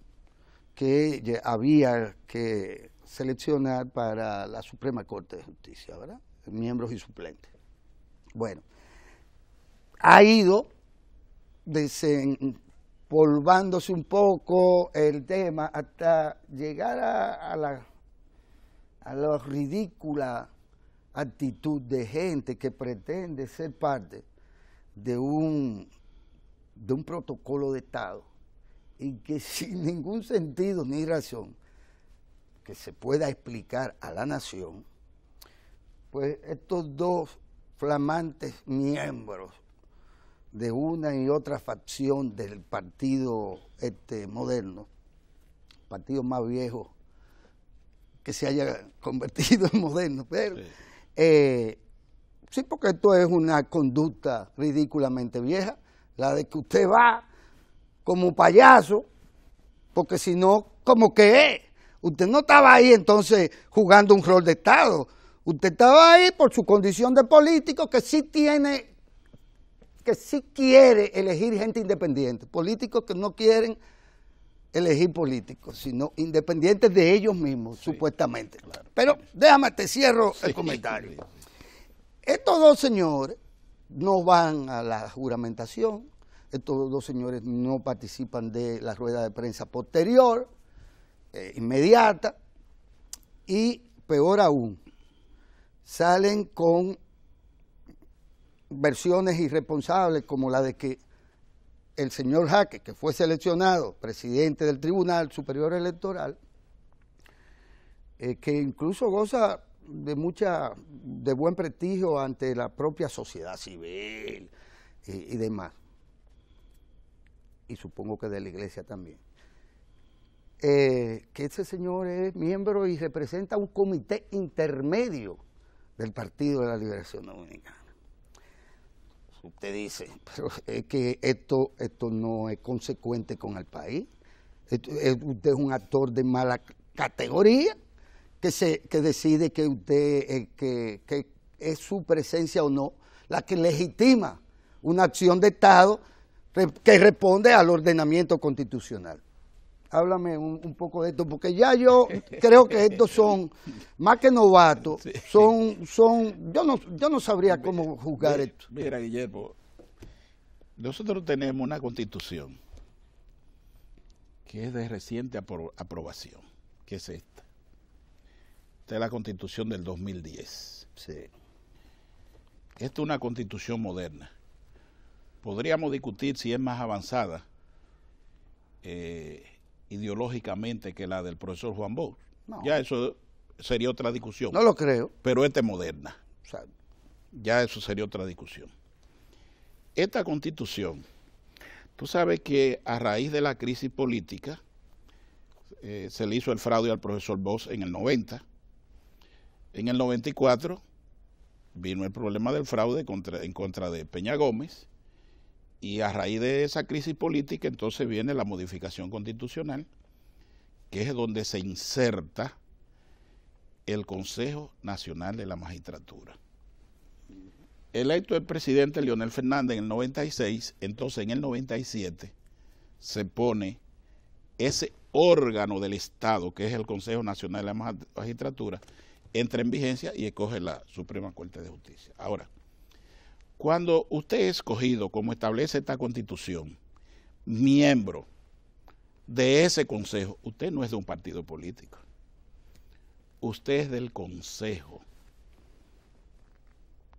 que había que seleccionar para la Suprema Corte de Justicia, ¿verdad? Miembros y suplentes. Bueno, ha ido desempolvándose un poco el tema hasta llegar a la ridícula actitud de gente que pretende ser parte de un protocolo de Estado y que sin ningún sentido ni razón que se pueda explicar a la nación, pues estos dos flamantes miembros de una y otra facción del partido moderno, partido más viejo que se haya convertido en moderno, pero sí, porque esto es una conducta ridículamente vieja, la de que usted va como payaso, porque si no, ¿cómo que es? Usted no estaba ahí entonces jugando un rol de Estado, usted estaba ahí por su condición de político que sí quiere elegir gente independiente, políticos que no quieren elegir políticos, sino independientes de ellos mismos, sí, supuestamente. Claro. Pero déjame, te cierro el comentario. Sí. Estos dos señores no van a la juramentación, estos dos señores no participan de la rueda de prensa posterior, inmediata, y peor aún, salen con versiones irresponsables como la de que el señor Jaque, que fue seleccionado presidente del Tribunal Superior Electoral, que incluso goza de buen prestigio ante la propia sociedad civil y demás, y supongo que de la iglesia también, que ese señor es miembro y representa un comité intermedio del Partido de la Liberación Dominicana. Usted dice, pero es que esto no es consecuente con el país. Usted es un actor de mala categoría que decide que usted que es su presencia o no la que legitima una acción de Estado que responde al ordenamiento constitucional. Háblame un poco de esto, porque ya yo creo que estos son, más que novatos, yo no sabría cómo juzgar esto. Mira, Guillermo, nosotros tenemos una constitución que es de reciente aprobación, que es esta. Esta es la constitución del 2010. Sí. Esta es una constitución moderna. Podríamos discutir si es más avanzada, ideológicamente, que la del profesor Juan Bosch. No. Ya eso sería otra discusión. No lo creo. Pero esta es moderna. O sea, ya eso sería otra discusión. Esta constitución, tú sabes que a raíz de la crisis política se le hizo el fraude al profesor Bosch en el 90. En el 94 vino el problema del fraude en contra de Peña Gómez. Y a raíz de esa crisis política, entonces viene la modificación constitucional, que es donde se inserta el Consejo Nacional de la Magistratura. Electo el presidente Leonel Fernández en el 96, entonces en el 97 se pone ese órgano del Estado, que es el Consejo Nacional de la Magistratura, entra en vigencia y escoge la Suprema Corte de Justicia. Ahora, cuando usted es escogido, como establece esta Constitución, miembro de ese consejo, usted no es de un partido político, usted es del Consejo,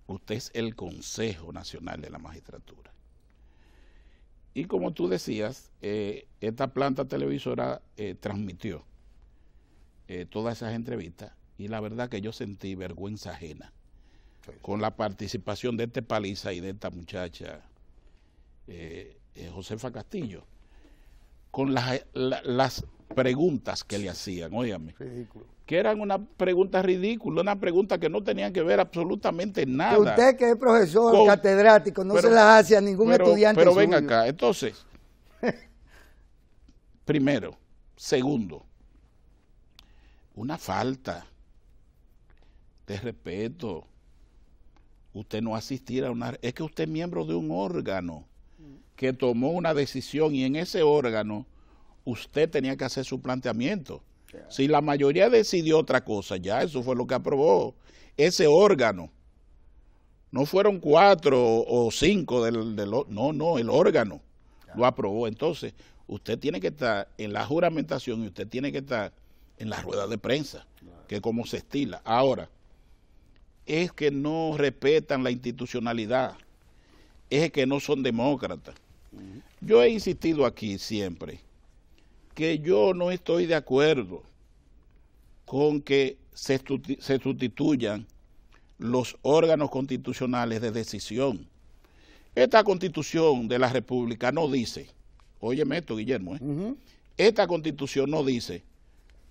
usted es el Consejo Nacional de la Magistratura. Y como tú decías, esta planta televisora transmitió todas esas entrevistas, y la verdad que yo sentí vergüenza ajena con la participación de este Paliza y de esta muchacha Josefa Castillo, con las preguntas que le hacían, óigame, ridículo, que eran una pregunta ridícula, una pregunta que no tenían que ver absolutamente nada. Que usted, que es profesor catedrático, no se las hace a ningún estudiante. Pero ven acá, entonces, primero, segundo, una falta de respeto. Usted no asistir a una... Es que usted es miembro de un órgano que tomó una decisión, y en ese órgano usted tenía que hacer su planteamiento. Si la mayoría decidió otra cosa, ya eso fue lo que aprobó ese órgano. No fueron 4 o 5 no, el órgano lo aprobó. Entonces, usted tiene que estar en la juramentación y usted tiene que estar en la rueda de prensa, que es como se estila. Ahora, es que no respetan la institucionalidad, es que no son demócratas. Yo he insistido aquí siempre que yo no estoy de acuerdo con que se sustituyan los órganos constitucionales de decisión. Esta Constitución de la República no dice, óyeme esto, Guillermo, esta Constitución no dice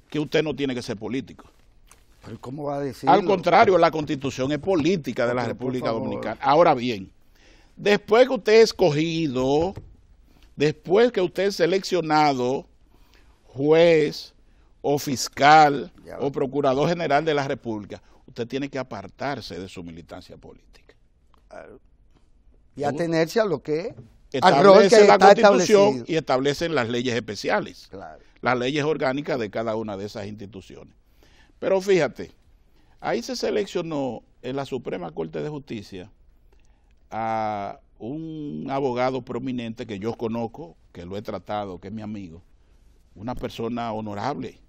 que usted no tiene que ser político. ¿Pero cómo va a decirlo? Al contrario, la Constitución es política de la República Dominicana. Ahora bien, después que usted es escogido, después que usted es seleccionado juez o fiscal o procurador general de la República, usted tiene que apartarse de su militancia política. Y atenerse a lo que establece la Constitución y establecen las leyes especiales, las leyes orgánicas de cada una de esas instituciones. Pero fíjate, ahí se seleccionó en la Suprema Corte de Justicia a un abogado prominente que yo conozco, que lo he tratado, que es mi amigo, una persona honorable,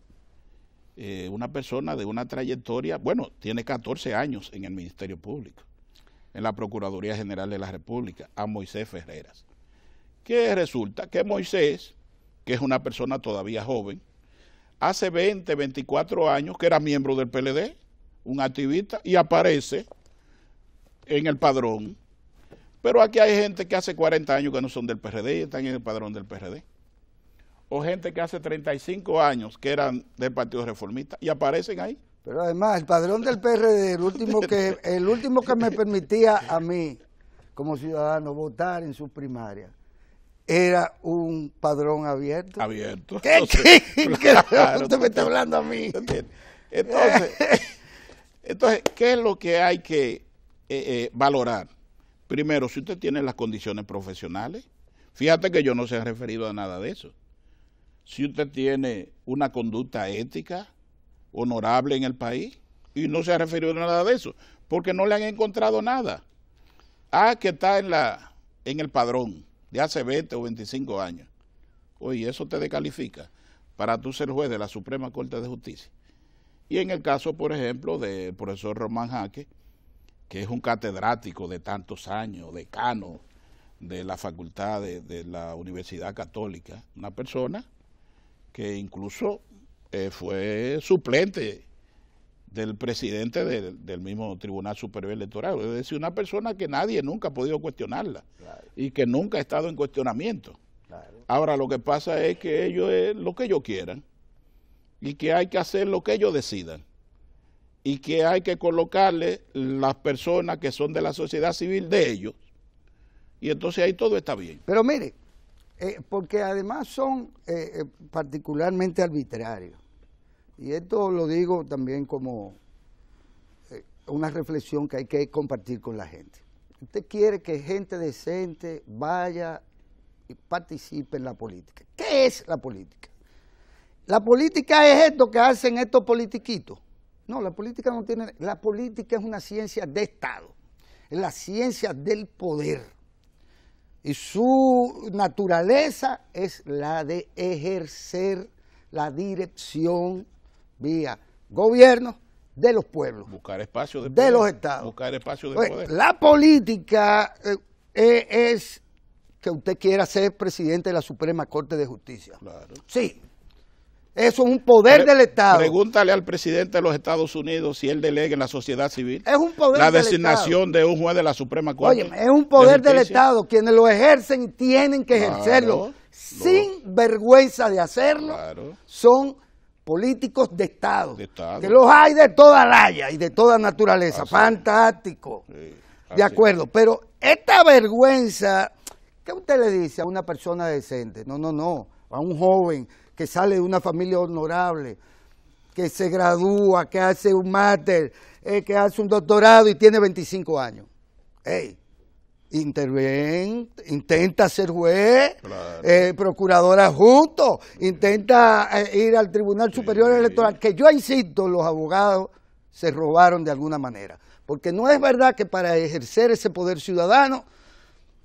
una persona de una trayectoria, bueno, tiene 14 años en el Ministerio Público, en la Procuraduría General de la República, a Moisés Ferreras. Que resulta que Moisés, que es una persona todavía joven, hace 20, 24 años que era miembro del PLD, un activista, y aparece en el padrón. Pero aquí hay gente que hace 40 años que no son del PRD y están en el padrón del PRD. O gente que hace 35 años que eran del Partido Reformista y aparecen ahí. Pero además, el padrón del PRD, el último que me permitía a mí, como ciudadano, votar en sus primarias, era un padrón abierto. Abierto. ¿Qué? Claro, usted me está hablando a mí. Entonces, ¿qué es lo que hay que valorar? Primero, si usted tiene las condiciones profesionales, fíjate que yo no se ha referido a nada de eso. Si usted tiene una conducta ética, honorable en el país, y no se ha referido a nada de eso, porque no le han encontrado nada. Que está en el padrón de hace 20 o 25 años. Oye, eso te descalifica para tú ser juez de la Suprema Corte de Justicia. Y en el caso, por ejemplo, del profesor Román Jaque, que es un catedrático de tantos años, decano de la facultad de la Universidad Católica, una persona que incluso fue suplente del presidente del mismo Tribunal Superior Electoral, es decir, una persona que nadie nunca ha podido cuestionarla y que nunca ha estado en cuestionamiento. Ahora lo que pasa es que ellos es lo que ellos quieran y que hay que hacer lo que ellos decidan y que hay que colocarle las personas que son de la sociedad civil de ellos y entonces ahí todo está bien. Pero mire, porque además son particularmente arbitrarios. Y esto lo digo también como una reflexión que hay que compartir con la gente. Usted quiere que gente decente vaya y participe en la política. ¿Qué es la política? La política es esto que hacen estos politiquitos. No, la política no tiene... La política es una ciencia de Estado, es la ciencia del poder. Y su naturaleza es la de ejercer la dirección vía gobierno de los pueblos. Buscar espacios de poder, de los estados. Buscar espacios de poder. La política es que usted quiera ser presidente de la Suprema Corte de Justicia. Claro. Sí. Eso es un poder del Estado. Pregúntale al presidente de los Estados Unidos si él delega en la sociedad civil es un poder la del designación Estado. de un juez de la Suprema Corte. Oye, es un poder del Estado. Quienes lo ejercen tienen que ejercerlo sin vergüenza de hacerlo. Son políticos de Estado, que los hay de toda raya y de toda naturaleza. Fantástico. De acuerdo, pero esta vergüenza, ¿qué usted le dice a una persona decente? No, a un joven que sale de una familia honorable, que se gradúa, que hace un máster, que hace un doctorado y tiene 25 años. interven, intenta ser juez, Claro. procurador adjunto, intenta ir al Tribunal Superior Electoral, que yo insisto, los abogados se robaron de alguna manera, porque no es verdad que para ejercer ese poder ciudadano,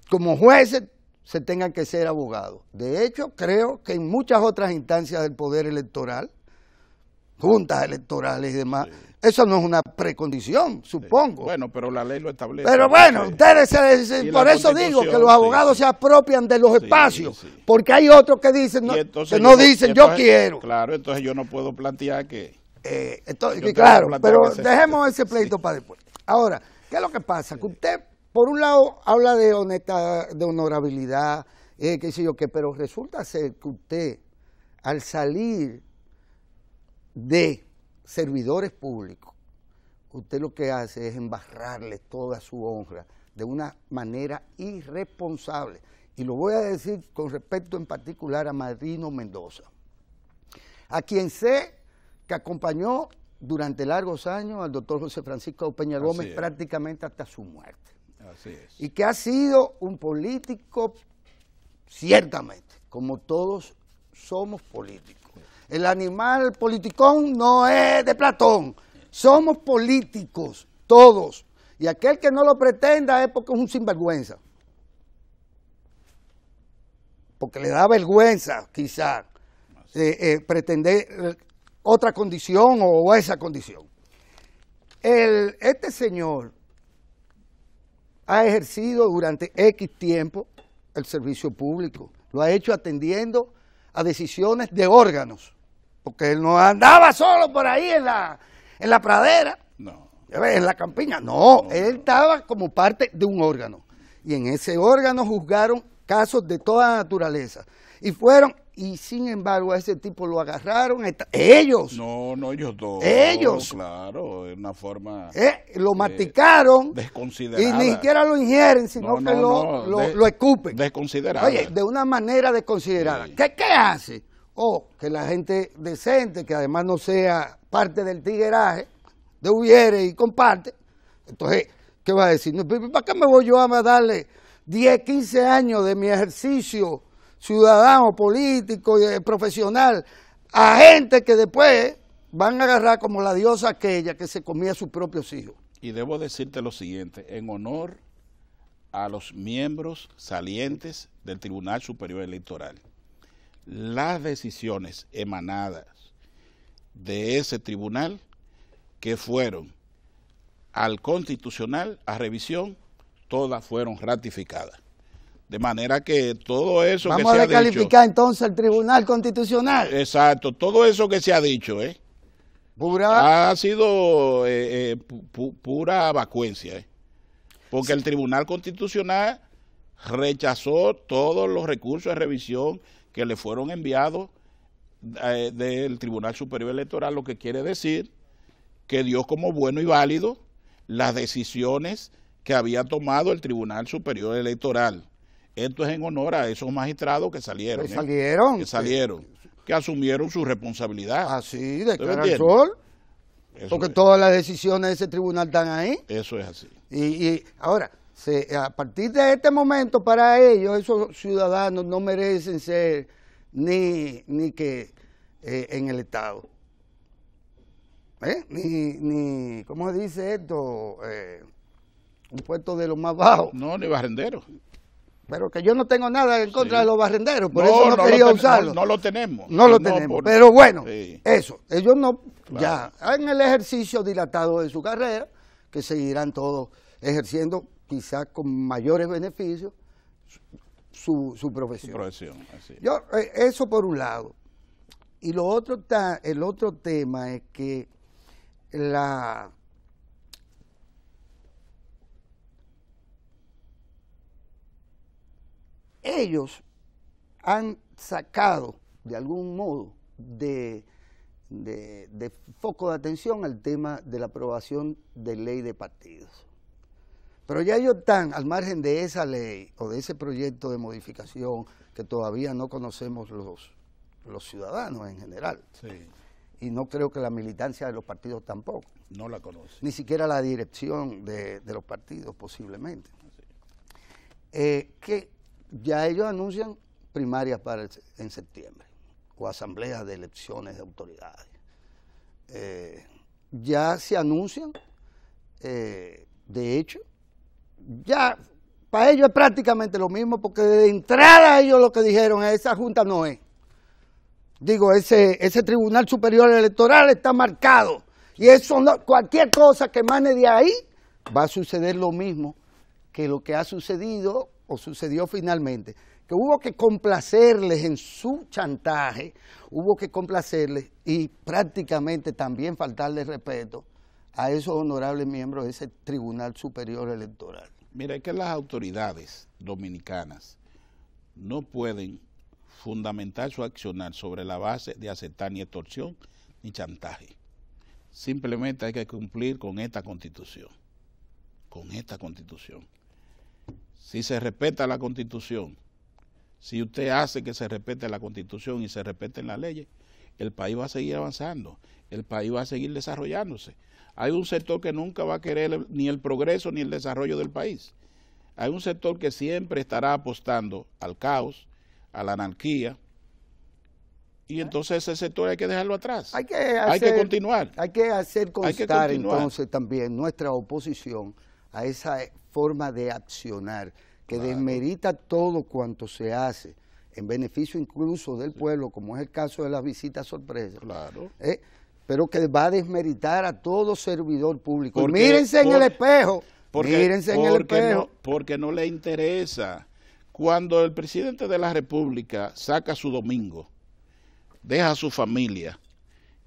como jueces, se tengan que ser abogados. De hecho, creo que en muchas otras instancias del poder electoral, juntas electorales y demás, eso no es una precondición, supongo. Bueno, pero la ley lo establece. Pero bueno, Sí. ustedes, Y por la eso digo que Constitución, los abogados sí. se apropian de los Sí, espacios, sí. porque hay otros que dicen, no, Y entonces que no dicen, yo quiero. Claro, entonces yo no puedo plantear que... Entonces, yo tengo claro, que plantear pero ese- dejemos ese pleito para después. Ahora, ¿qué es lo que pasa? Que usted, por un lado, habla de de honorabilidad, qué sé yo qué, pero resulta ser que usted, al salir de servidores públicos, usted lo que hace es embarrarle toda su honra de una manera irresponsable. Y lo voy a decir con respecto en particular a Marino Mendoza, a quien sé que acompañó durante largos años al doctor José Francisco Peña Así Gómez es. prácticamente hasta su muerte. Así es. Y que ha sido un político, ciertamente, como todos somos políticos. El animal politicón no es de Platón, somos políticos, todos. Y aquel que no lo pretenda es porque es un sinvergüenza. Porque le da vergüenza, quizás, pretender otra condición o esa condición. Este señor ha ejercido durante X tiempo el servicio público. Lo ha hecho atendiendo a decisiones de órganos. Porque él no andaba solo por ahí en la pradera, No. en la campiña. No, él estaba como parte de un órgano. Y en ese órgano juzgaron casos de toda naturaleza. Y sin embargo a ese tipo lo agarraron ellos. No, ellos dos. Ellos. Claro, es una forma Lo masticaron desconsiderada. y ni siquiera lo ingieren, sino que lo escupen. Desconsiderada. Oye, de una manera desconsiderada. Sí. ¿Qué hace? Que la gente decente, que además no sea parte del tigueraje, de hubiere y comparte, entonces, ¿qué va a decir? ¿Para qué me voy yo a darle 10, 15 años de mi ejercicio ciudadano, político y profesional a gente que después van a agarrar como la diosa aquella que se comía a sus propios hijos? Y debo decirte lo siguiente, en honor a los miembros salientes del Tribunal Superior Electoral, las decisiones emanadas de ese tribunal que fueron al Constitucional a revisión, todas fueron ratificadas. De manera que todo eso Vamos que se a ha dicho... descalificar entonces el Tribunal Constitucional. Exacto, todo eso que se ha dicho, Pura. ha sido pura vacuencia, porque el Tribunal Constitucional rechazó todos los recursos de revisión que le fueron enviados del Tribunal Superior Electoral, lo que quiere decir que dio como bueno y válido las decisiones que había tomado el Tribunal Superior Electoral. Esto es en honor a esos magistrados que salieron. Que asumieron su responsabilidad. Así, de ¿Tú me cara al entiendes? sol. Eso Porque es. todas las decisiones de ese tribunal están ahí. Eso es así. Y ahora, a partir de este momento, para ellos, esos ciudadanos no merecen ser ni que en el Estado. Ni ¿cómo se dice esto? Un puesto de los más bajos. No, ni barrendero. Pero que yo no tengo nada en contra Sí. de los barrenderos, por eso no quería usarlo. No lo tenemos. No lo tenemos, pero bueno, Sí. eso, ellos no, Claro. ya en el ejercicio dilatado de su carrera, que seguirán todos ejerciendo quizás con mayores beneficios su Su profesión. profesión, así. Eso por un lado. Y el otro tema es que ellos han sacado de algún modo de foco de atención al tema de la aprobación de ley de partidos. Pero ya ellos están al margen de esa ley o de ese proyecto de modificación que todavía no conocemos los ciudadanos en general. Sí, Y no creo que la militancia de los partidos tampoco, no la conoce. ni siquiera la dirección de los partidos posiblemente. que ya ellos anuncian primarias en septiembre, o asambleas de elecciones de autoridades. Ya se anuncian, de hecho, ya para ellos es prácticamente lo mismo, porque de entrada ellos lo que dijeron es: esa junta no es. Digo, ese Tribunal Superior Electoral está marcado, y eso no, cualquier cosa que emane de ahí va a suceder lo mismo que lo que ha sucedido o sucedió finalmente, que hubo que complacerles en su chantaje, hubo que complacerles y prácticamente también faltarles respeto a esos honorables miembros de ese Tribunal Superior Electoral. Mira, es que las autoridades dominicanas no pueden fundamentar su accionar sobre la base de aceptar ni extorsión ni chantaje. Simplemente hay que cumplir con esta Constitución. Con esta Constitución. Si se respeta la Constitución, si usted hace que se respete la Constitución y se respeten las leyes, el país va a seguir avanzando, el país va a seguir desarrollándose. Hay un sector que nunca va a querer ni el progreso ni el desarrollo del país. Hay un sector que siempre estará apostando al caos, a la anarquía, y entonces ese sector hay que dejarlo atrás. Hay que continuar. Hay que hacer constar entonces también nuestra oposición a esa forma de accionar que desmerita todo cuanto se hace en beneficio incluso del pueblo, como es el caso de las visitas sorpresas. Claro. Pero que va a desmeritar a todo servidor público. Mírense en el espejo. Mírense en el espejo. Porque no le interesa. Cuando el presidente de la República saca su domingo, deja a su familia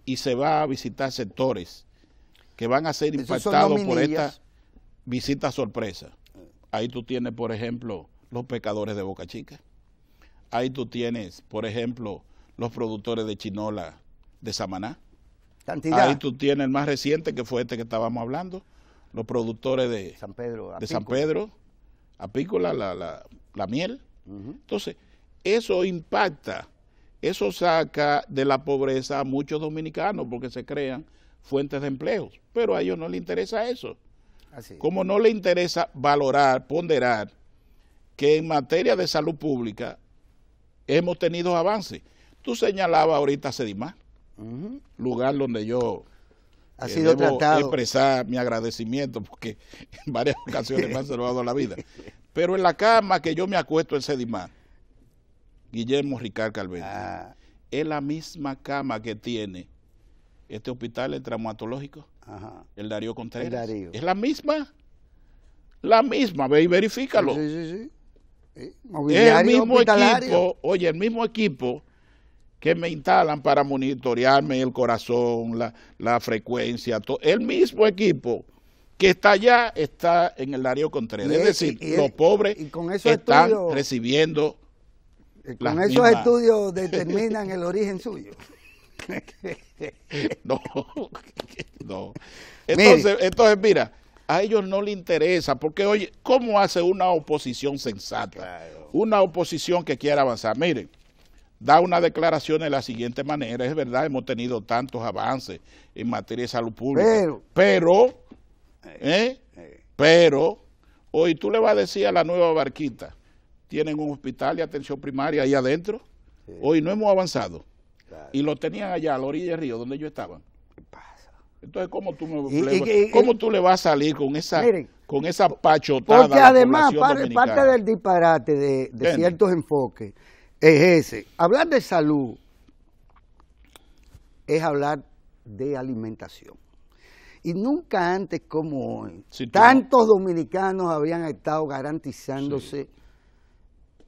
y se va a visitar sectores que van a ser impactados por esta visita sorpresa. Ahí tú tienes, por ejemplo, los pescadores de Boca Chica. Ahí tú tienes, por ejemplo, los productores de chinola de Samaná. Ahí tú tienes el más reciente, que fue este que estábamos hablando, los productores de San Pedro, apícola, la miel. Entonces, eso impacta, eso saca de la pobreza a muchos dominicanos porque se crean fuentes de empleos, pero a ellos no les interesa eso. Como no les interesa valorar, ponderar que en materia de salud pública hemos tenido avances. Tú señalabas ahorita Sedimar, lugar donde yo debo expresar mi agradecimiento porque en varias ocasiones me han salvado la vida. Pero en la cama que yo me acuesto en Sedimar, Guillermo Ricard Calvete, es la misma cama que tiene este hospital, el traumatológico, el Darío Contreras. Es la misma, ve y verifícalo. Sí. Es el mismo equipo, oye, el mismo equipo que me instalan para monitorearme el corazón, la frecuencia, el mismo equipo que está allá, está en el Darío Contreras. Es decir, los pobres están recibiendo con esos estudios determinan el origen suyo. No. Entonces, mira, a ellos no les interesa, porque oye, ¿cómo hace una oposición sensata? Claro. Una oposición que quiera avanzar. Miren, da una declaración de la siguiente manera: es verdad, hemos tenido tantos avances en materia de salud pública, pero hoy tú le vas a decir a la Nueva Barquita, tienen un hospital de atención primaria ahí adentro, hoy no hemos avanzado. Claro. Y lo tenían allá a la orilla del río donde ellos estaban. ¿Qué pasa? Entonces, ¿cómo tú le vas a salir con esa pachotada? Porque además, parte del disparate de ciertos enfoques es ese. Hablar de salud es hablar de alimentación. Y nunca antes como hoy, tantos dominicanos habían estado garantizándose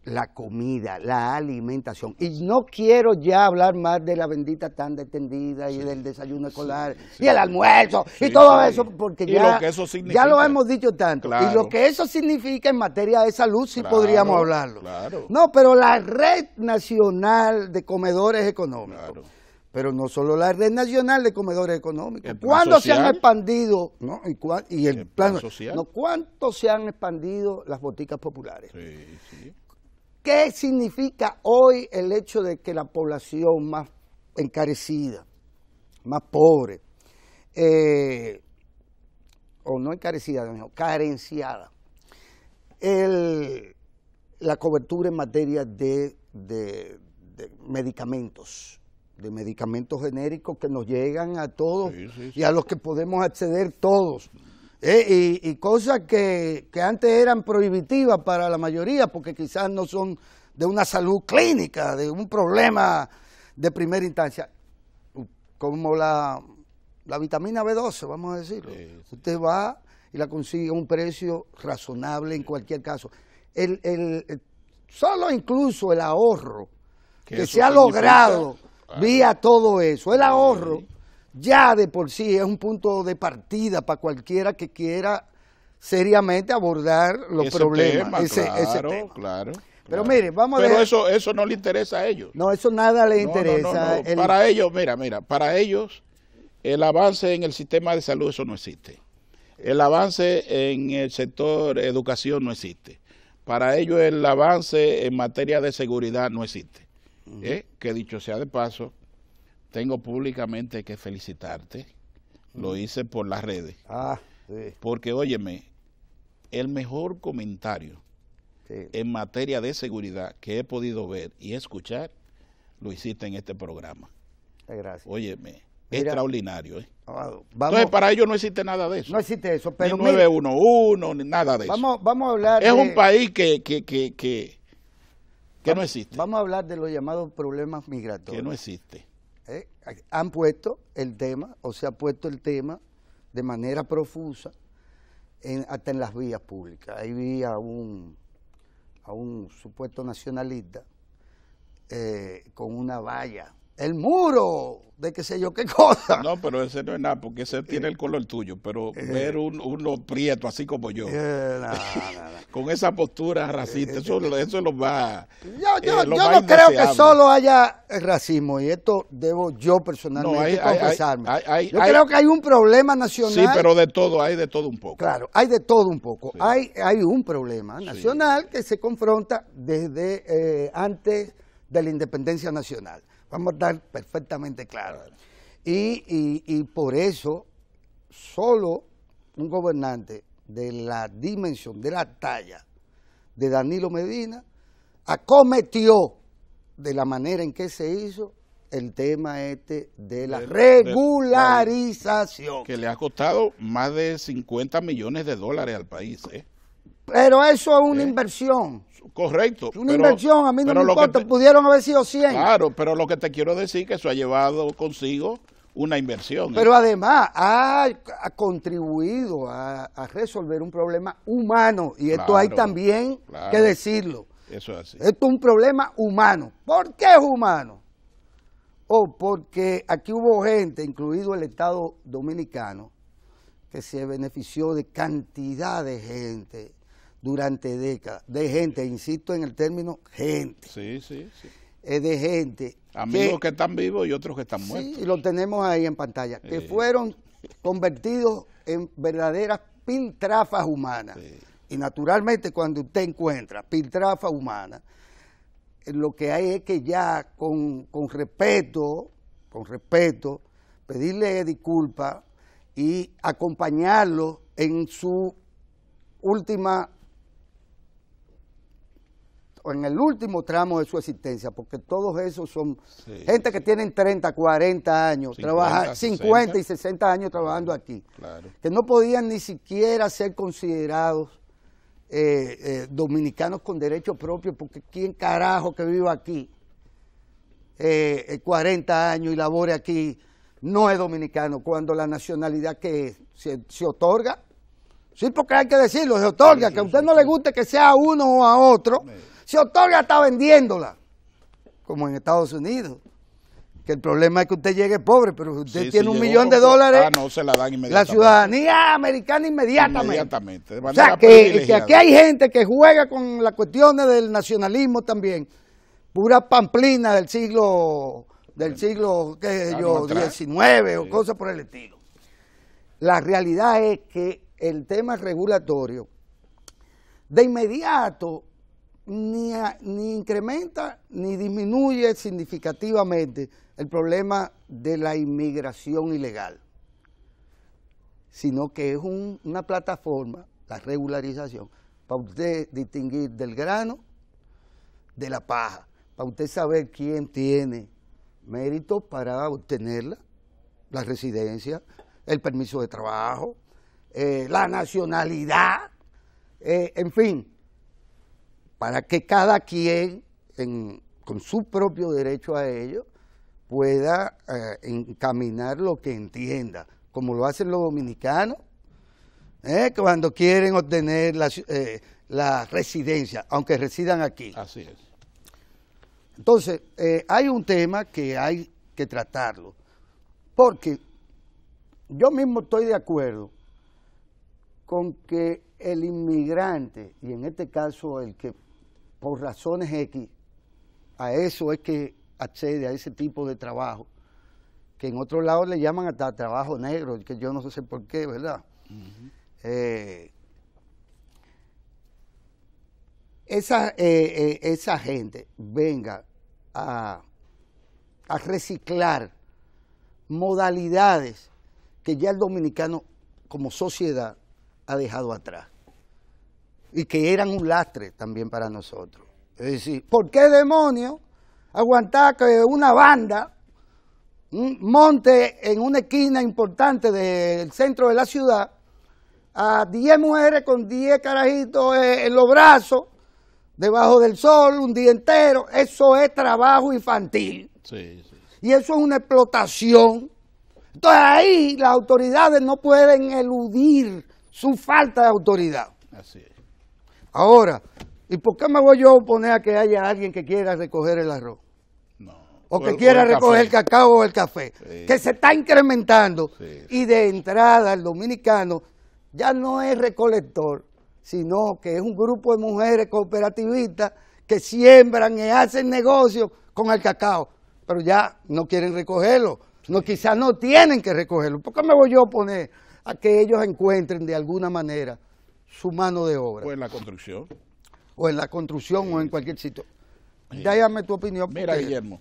la comida, la alimentación. Y no quiero ya hablar más de la bendita tanda extendida y del desayuno escolar y el almuerzo y todo eso, porque ya lo hemos dicho tanto. Claro. Y lo que eso significa en materia de salud sí podríamos hablarlo. Claro. No, pero la Red Nacional de Comedores Económicos, pero no solo la Red Nacional de Comedores Económicos. ¿Cuándo se han expandido? ¿No? Y el plan social. No, ¿cuánto se han expandido las boticas populares? Sí. ¿Qué significa hoy el hecho de que la población más encarecida, más pobre, o no encarecida, carenciada, la cobertura en materia de medicamentos, genéricos que nos llegan a todos y a los que podemos acceder todos. Y cosas que antes eran prohibitivas para la mayoría, porque quizás no son de una salud clínica, de un problema de primera instancia, como la vitamina B12, vamos a decirlo. Usted va y la consigue a un precio razonable en cualquier caso. Solo incluso el ahorro que se ha logrado vía todo eso, el ahorro ya de por sí es un punto de partida para cualquiera que quiera seriamente abordar los problemas. Ese tema. Claro. Pero mire, vamos a ver. Pero eso no le interesa a ellos. No, eso nada les interesa. No. Para ellos, mira, para ellos el avance en el sistema de salud, eso no existe. El avance en el sector educación no existe. Para ellos el avance en materia de seguridad no existe. Que dicho sea de paso, tengo públicamente que felicitarte. Lo hice por las redes. Sí. Porque, óyeme, el mejor comentario en materia de seguridad que he podido ver y escuchar, lo hiciste en este programa. Gracias. Óyeme, extraordinario. Vamos, entonces, para ellos no existe nada de eso. No existe eso, pero ni 911, ni nada de eso. Vamos a hablar es un país que no existe. Vamos a hablar de los llamados problemas migratorios. Que no existe. Han puesto el tema, o se ha puesto el tema de manera profusa hasta en las vías públicas. Ahí vi a un supuesto nacionalista con una valla. El muro de qué sé yo qué cosa. No, pero ese no es nada, porque ese tiene el color tuyo, pero ver uno prieto así como yo, con esa postura racista, eso lo va. Yo no creo que solo haya racismo, y esto debo yo personalmente confesarme. Yo creo que hay un problema nacional. Sí, pero hay de todo un poco. Claro, hay de todo un poco. Sí. Hay un problema nacional que se confronta desde antes de la independencia nacional. Vamos a estar perfectamente claros. Y por eso, solo un gobernante de la dimensión, de la talla de Danilo Medina, acometió de la manera en que se hizo el tema de la regularización. Que le ha costado más de $50 millones al país. Pero eso es una inversión. Correcto. Es una inversión, a mí no me importa, pudieron haber sido 100. Claro, pero lo que te quiero decir es que eso ha llevado consigo una inversión. Pero además ha contribuido a resolver un problema humano, y esto hay también que decirlo. Eso es así. Esto es un problema humano. ¿Por qué es humano? Porque aquí hubo gente, incluido el Estado Dominicano, que se benefició de cantidad de gente durante décadas, de gente, insisto en el término gente. Sí. De gente. Amigos que están vivos y otros que están muertos. Sí, y lo tenemos ahí en pantalla, que fueron convertidos en verdaderas piltrafas humanas. Sí. Y naturalmente cuando usted encuentra piltrafas humanas, lo que hay es que ya con respeto, pedirle disculpas y acompañarlo en su en el último tramo de su existencia, porque todos esos son gente que tienen 30, 40 años, 50 y 60 años trabajando aquí, que no podían ni siquiera ser considerados dominicanos con derecho propio, porque ¿quién carajo que viva aquí 40 años y labore aquí no es dominicano, cuando la nacionalidad que se otorga? Sí, porque hay que decirlo, se otorga, que a usted no le guste que sea a uno o a otro, se otorga, está vendiéndola, como en Estados Unidos. Que el problema es que usted llegue pobre, pero usted tiene $1 millón, no se la dan inmediatamente. La ciudadanía americana inmediatamente. O sea, que aquí hay gente que juega con las cuestiones del nacionalismo también, pura pamplina del siglo qué sé yo, XIX o cosas por el estilo. La realidad es que el tema regulatorio de inmediato ni incrementa ni disminuye significativamente el problema de la inmigración ilegal, sino que es una plataforma, la regularización, para usted distinguir del grano de la paja, para usted saber quién tiene mérito para obtener la residencia, el permiso de trabajo, la nacionalidad, en fin, para que cada quien, con su propio derecho a ello, pueda encaminar lo que entienda, como lo hacen los dominicanos, cuando quieren obtener la residencia, aunque residan aquí. Así es. Entonces, hay un tema que hay que tratarlo, porque yo mismo estoy de acuerdo con que el inmigrante, y en este caso el que por razones X, a eso es que accede a ese tipo de trabajo, que en otros lados le llaman hasta trabajo negro, que yo no sé por qué, ¿verdad? Esa gente venga a reciclar modalidades que ya el dominicano como sociedad ha dejado atrás y que eran un lastre también para nosotros. Es decir, ¿por qué demonios aguantar que una banda monte en una esquina importante del centro de la ciudad a 10 mujeres con 10 carajitos en los brazos, debajo del sol, un día entero? Eso es trabajo infantil. Sí, sí. Y eso es una explotación. Entonces ahí las autoridades no pueden eludir su falta de autoridad. Así es. Ahora, ¿y por qué me voy yo a oponer a que haya alguien que quiera recoger el arroz? No. O que quiera recoger el cacao o el café, sí, que se está incrementando. Sí. Y de entrada el dominicano ya no es recolector, sino que es un grupo de mujeres cooperativistas que siembran y hacen negocios con el cacao, pero ya no quieren recogerlo, no, quizás no tienen que recogerlo. ¿Por qué me voy yo a oponer a que ellos encuentren de alguna manera su mano de obra? O en la construcción. O en la construcción o en cualquier sitio. Dame tu opinión. Mira, Guillermo,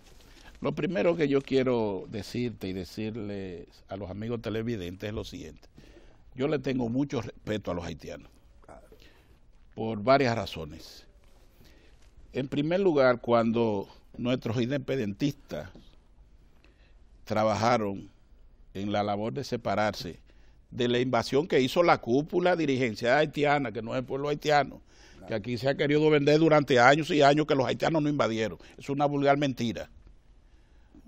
lo primero que yo quiero decirte y decirles a los amigos televidentes es lo siguiente. Yo le tengo mucho respeto a los haitianos, por varias razones. En primer lugar, cuando nuestros independentistas trabajaron en la labor de separarse de la invasión que hizo la cúpula dirigencial haitiana, que no es el pueblo haitiano, que aquí se ha querido vender durante años y años que los haitianos no invadieron. Es una vulgar mentira.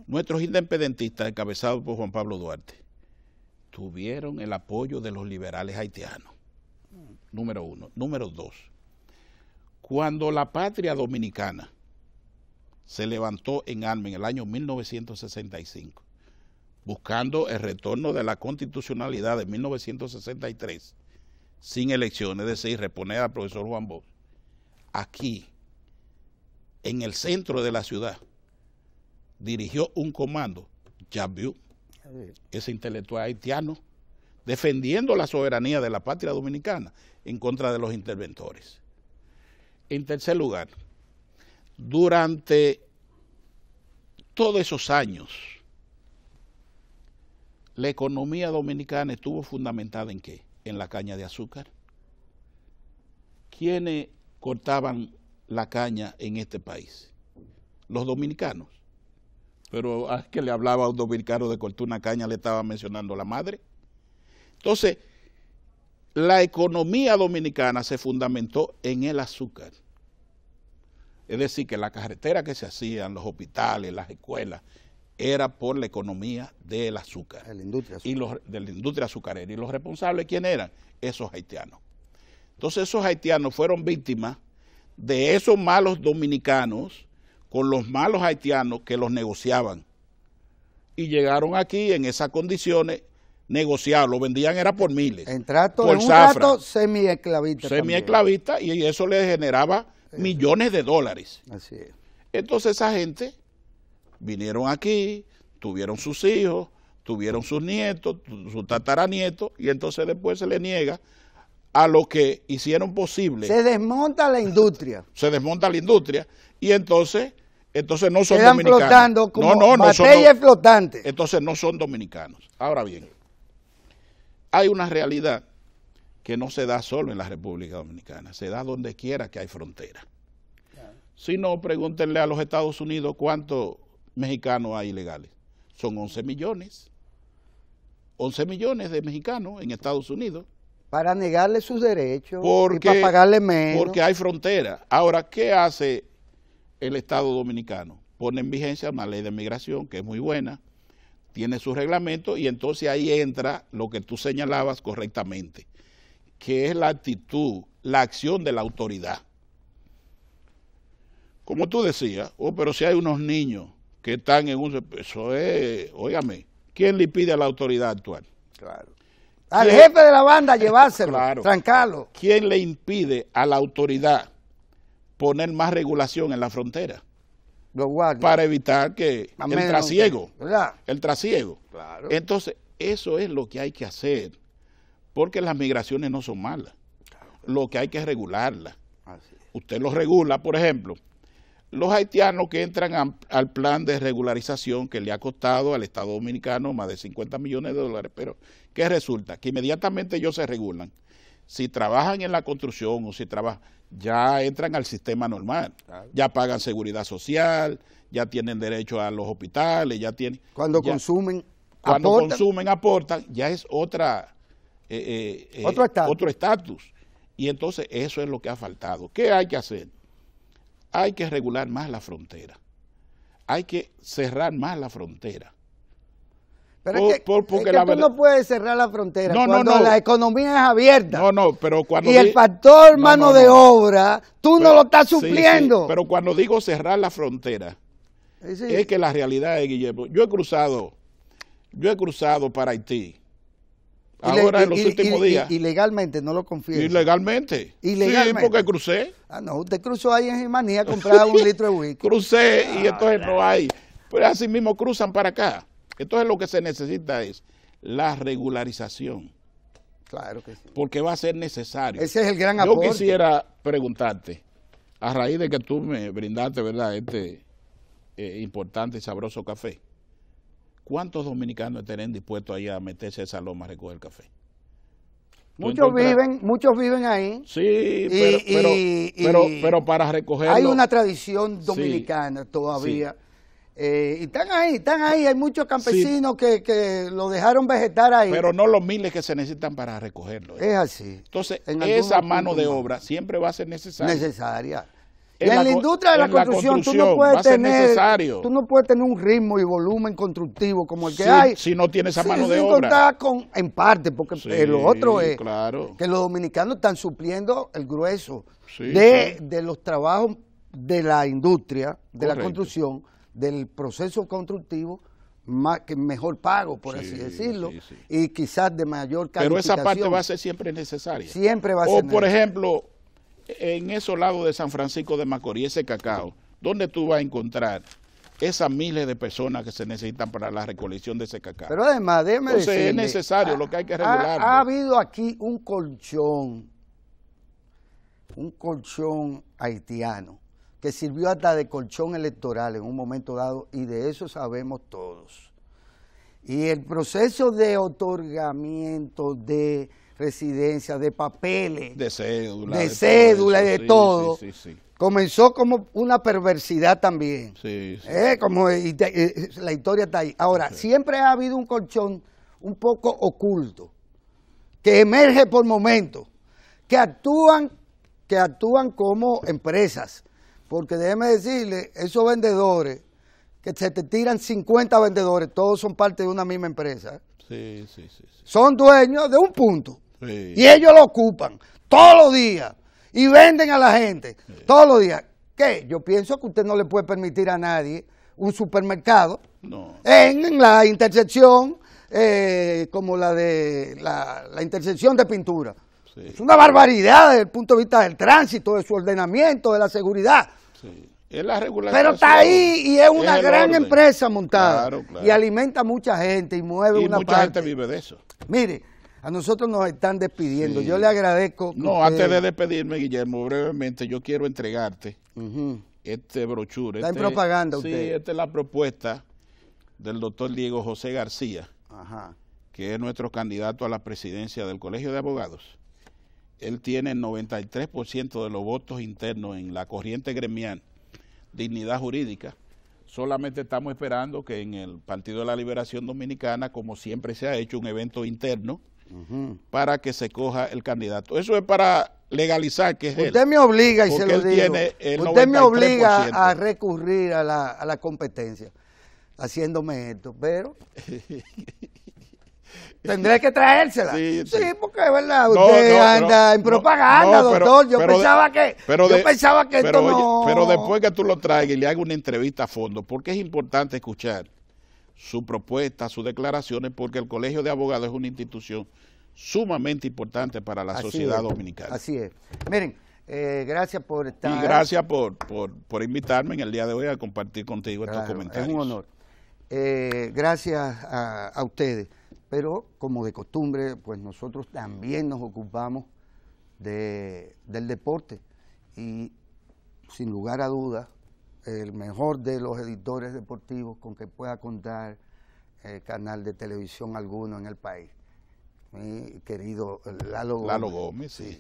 Nuestros independentistas, encabezados por Juan Pablo Duarte, tuvieron el apoyo de los liberales haitianos. Número uno. Número dos, cuando la patria dominicana se levantó en armas en el año 1965, buscando el retorno de la constitucionalidad de 1963, sin elecciones, es decir, reponer al profesor Juan Bosch, aquí, en el centro de la ciudad, dirigió un comando, Javiu, ese intelectual haitiano, defendiendo la soberanía de la patria dominicana en contra de los interventores. En tercer lugar, durante todos esos años, la economía dominicana estuvo fundamentada ¿en qué? En la caña de azúcar. ¿Quiénes cortaban la caña en este país? Los dominicanos. Pero a que le hablaba a un dominicano de cortar una caña le estaba mencionando la madre. Entonces, la economía dominicana se fundamentó en el azúcar. Es decir, que la carretera que se hacían, los hospitales, las escuelas, era por la economía del azúcar. De la industria azucarera. De la industria azucarera. ¿Y los responsables quién eran? Esos haitianos. Entonces esos haitianos fueron víctimas de esos malos dominicanos con los malos haitianos que los negociaban. Y llegaron aquí en esas condiciones negociados, lo vendían era por miles. En trato, por en un trato semi-esclavista. Semi-esclavista, y eso les generaba millones de dólares. Así es. Entonces esa gente vinieron aquí, tuvieron sus hijos, tuvieron sus nietos, sus tataranietos, y entonces después se le niega a lo que hicieron posible. Se desmonta la industria. Se desmonta la industria, y entonces no son quedan dominicanos. Flotando como botellas flotantes. Entonces no son dominicanos. Ahora bien, hay una realidad que no se da solo en la República Dominicana, se da donde quiera que hay frontera. Si no, pregúntenle a los Estados Unidos cuántos mexicanos hay ilegales. Son 11 millones. 11 millones de mexicanos en Estados Unidos. Para negarle sus derechos Porque, y para pagarle menos. Porque hay frontera. Ahora, ¿qué hace el Estado Dominicano? Pone en vigencia una ley de migración que es muy buena, tiene su reglamento y entonces ahí entra lo que tú señalabas correctamente, que es la actitud, la acción de la autoridad. Como tú decías, pero si hay unos niños que están en un... Eso es, óigame, ¿quién le pide a la autoridad actuar? Claro. Al jefe de la banda llevárselo, claro. trancarlo. ¿Quién le impide a la autoridad poner más regulación en la frontera? Los guardias. Para evitar que el trasiego, ¿verdad? El trasiego. Claro. Entonces, eso es lo que hay que hacer, porque las migraciones no son malas. Claro. Lo que hay que es regularlas. Usted los regula, por ejemplo, los haitianos que entran al plan de regularización que le ha costado al Estado Dominicano más de 50 millones de dólares, pero ¿qué resulta? Que inmediatamente ellos se regulan. Si trabajan en la construcción o si trabajan, ya entran al sistema normal, claro. Ya pagan seguridad social, ya tienen derecho a los hospitales, ya tienen... Cuando ya, consumen, aportan, ya es otro estatus. Y entonces eso es lo que ha faltado. ¿Qué hay que hacer? Hay que regular más la frontera. Hay que cerrar más la frontera. Pero es que tú no puedes cerrar la frontera cuando la economía es abierta. Pero cuando... Y el factor mano de obra, tú no lo estás supliendo. Sí, pero cuando digo cerrar la frontera, es que la realidad es, Guillermo, yo he cruzado para Haití. Ahora en los últimos días. Ilegalmente, no lo confieso. Ilegalmente. Sí, porque crucé. No, usted cruzó ahí en Jimanía a comprar un litro de whisky. Crucé y entonces no hay. Pero así mismo cruzan para acá. Entonces lo que se necesita es la regularización. Claro que sí. Porque va a ser necesario. Ese es el gran aporte. Yo quisiera preguntarte, a raíz de que tú me brindaste, ¿verdad?, este importante y sabroso café, ¿cuántos dominicanos estarían dispuestos ahí a meterse a esa loma a recoger café? Muchos viven ahí. Sí, pero para recogerlo... Hay una tradición dominicana todavía. Sí. Y están ahí, hay muchos campesinos que lo dejaron vegetar ahí. Pero no los miles que se necesitan para recogerlo. Es así. Entonces, esa mano de obra siempre va a ser necesaria. Y en la industria de la construcción tú no puedes tener un ritmo y volumen constructivo como el que hay. Si no tienes esa mano de obra. En parte, porque lo otro es claro, que los dominicanos están supliendo el grueso de los trabajos de la industria, de la construcción, del proceso constructivo, mejor pago, por así decirlo, y quizás de mayor calificación. Pero esa parte va a ser siempre necesaria. Siempre va a ser por ejemplo, en esos lados de San Francisco de Macorís, ese cacao, ¿dónde tú vas a encontrar esas miles de personas que se necesitan para la recolección de ese cacao? Pero además, déjeme decirle, es necesario lo que hay que regular. Ha habido aquí un colchón haitiano, que sirvió hasta de colchón electoral en un momento dado, y de eso sabemos todos. Y el proceso de otorgamiento de residencia, de papeles, de cédula y de todo, comenzó como una perversidad también. Como la historia está ahí. Ahora, siempre ha habido un colchón un poco oculto, que emerge por momentos, que actúan como empresas. Porque déjeme decirle, esos vendedores, que se te tiran 50 vendedores, todos son parte de una misma empresa. Son dueños de un punto. Y ellos lo ocupan todos los días. Y venden a la gente todos los días. ¿Qué? Yo pienso que usted no le puede permitir a nadie un supermercado en la intersección, como la de la intersección de Pintura. Es una barbaridad desde el punto de vista del tránsito, de su ordenamiento, de la seguridad. Es la regulación. Pero está ahí y es una gran empresa montada. Y alimenta a mucha gente y mueve una parte. Y mucha gente vive de eso. Mire, a nosotros nos están despidiendo. Yo le agradezco. Antes de despedirme, Guillermo, brevemente, yo quiero entregarte este brochure. Está en propaganda usted. Sí, esta es la propuesta del doctor Diego José García, que es nuestro candidato a la presidencia del Colegio de Abogados. Él tiene el 93% de los votos internos en la corriente gremial dignidad jurídica. Solamente estamos esperando que en el Partido de la Liberación Dominicana, como siempre se ha hecho, un evento interno para que se coja el candidato. Eso es para legalizar que es él. Usted me obliga, y se porque lo él digo, tiene el usted me 93%. obliga a recurrir a la competencia, haciéndome esto, pero tendré que traérsela. Sí, porque es verdad, usted anda en propaganda, doctor. Yo pensaba que esto no... Pero después que tú lo traigas y le hagas una entrevista a fondo, porque es importante escuchar su propuesta, sus declaraciones, porque el Colegio de Abogados es una institución sumamente importante para la sociedad dominicana. Así es. Miren, gracias por estar... Y gracias por invitarme en el día de hoy a compartir contigo estos comentarios. Es un honor. Gracias a ustedes. Pero, como de costumbre, pues nosotros también nos ocupamos del deporte. Y, sin lugar a dudas, el mejor de los editores deportivos con que pueda contar canal de televisión alguno en el país, mi querido Lalo Gómez. Lalo Gómez, sí.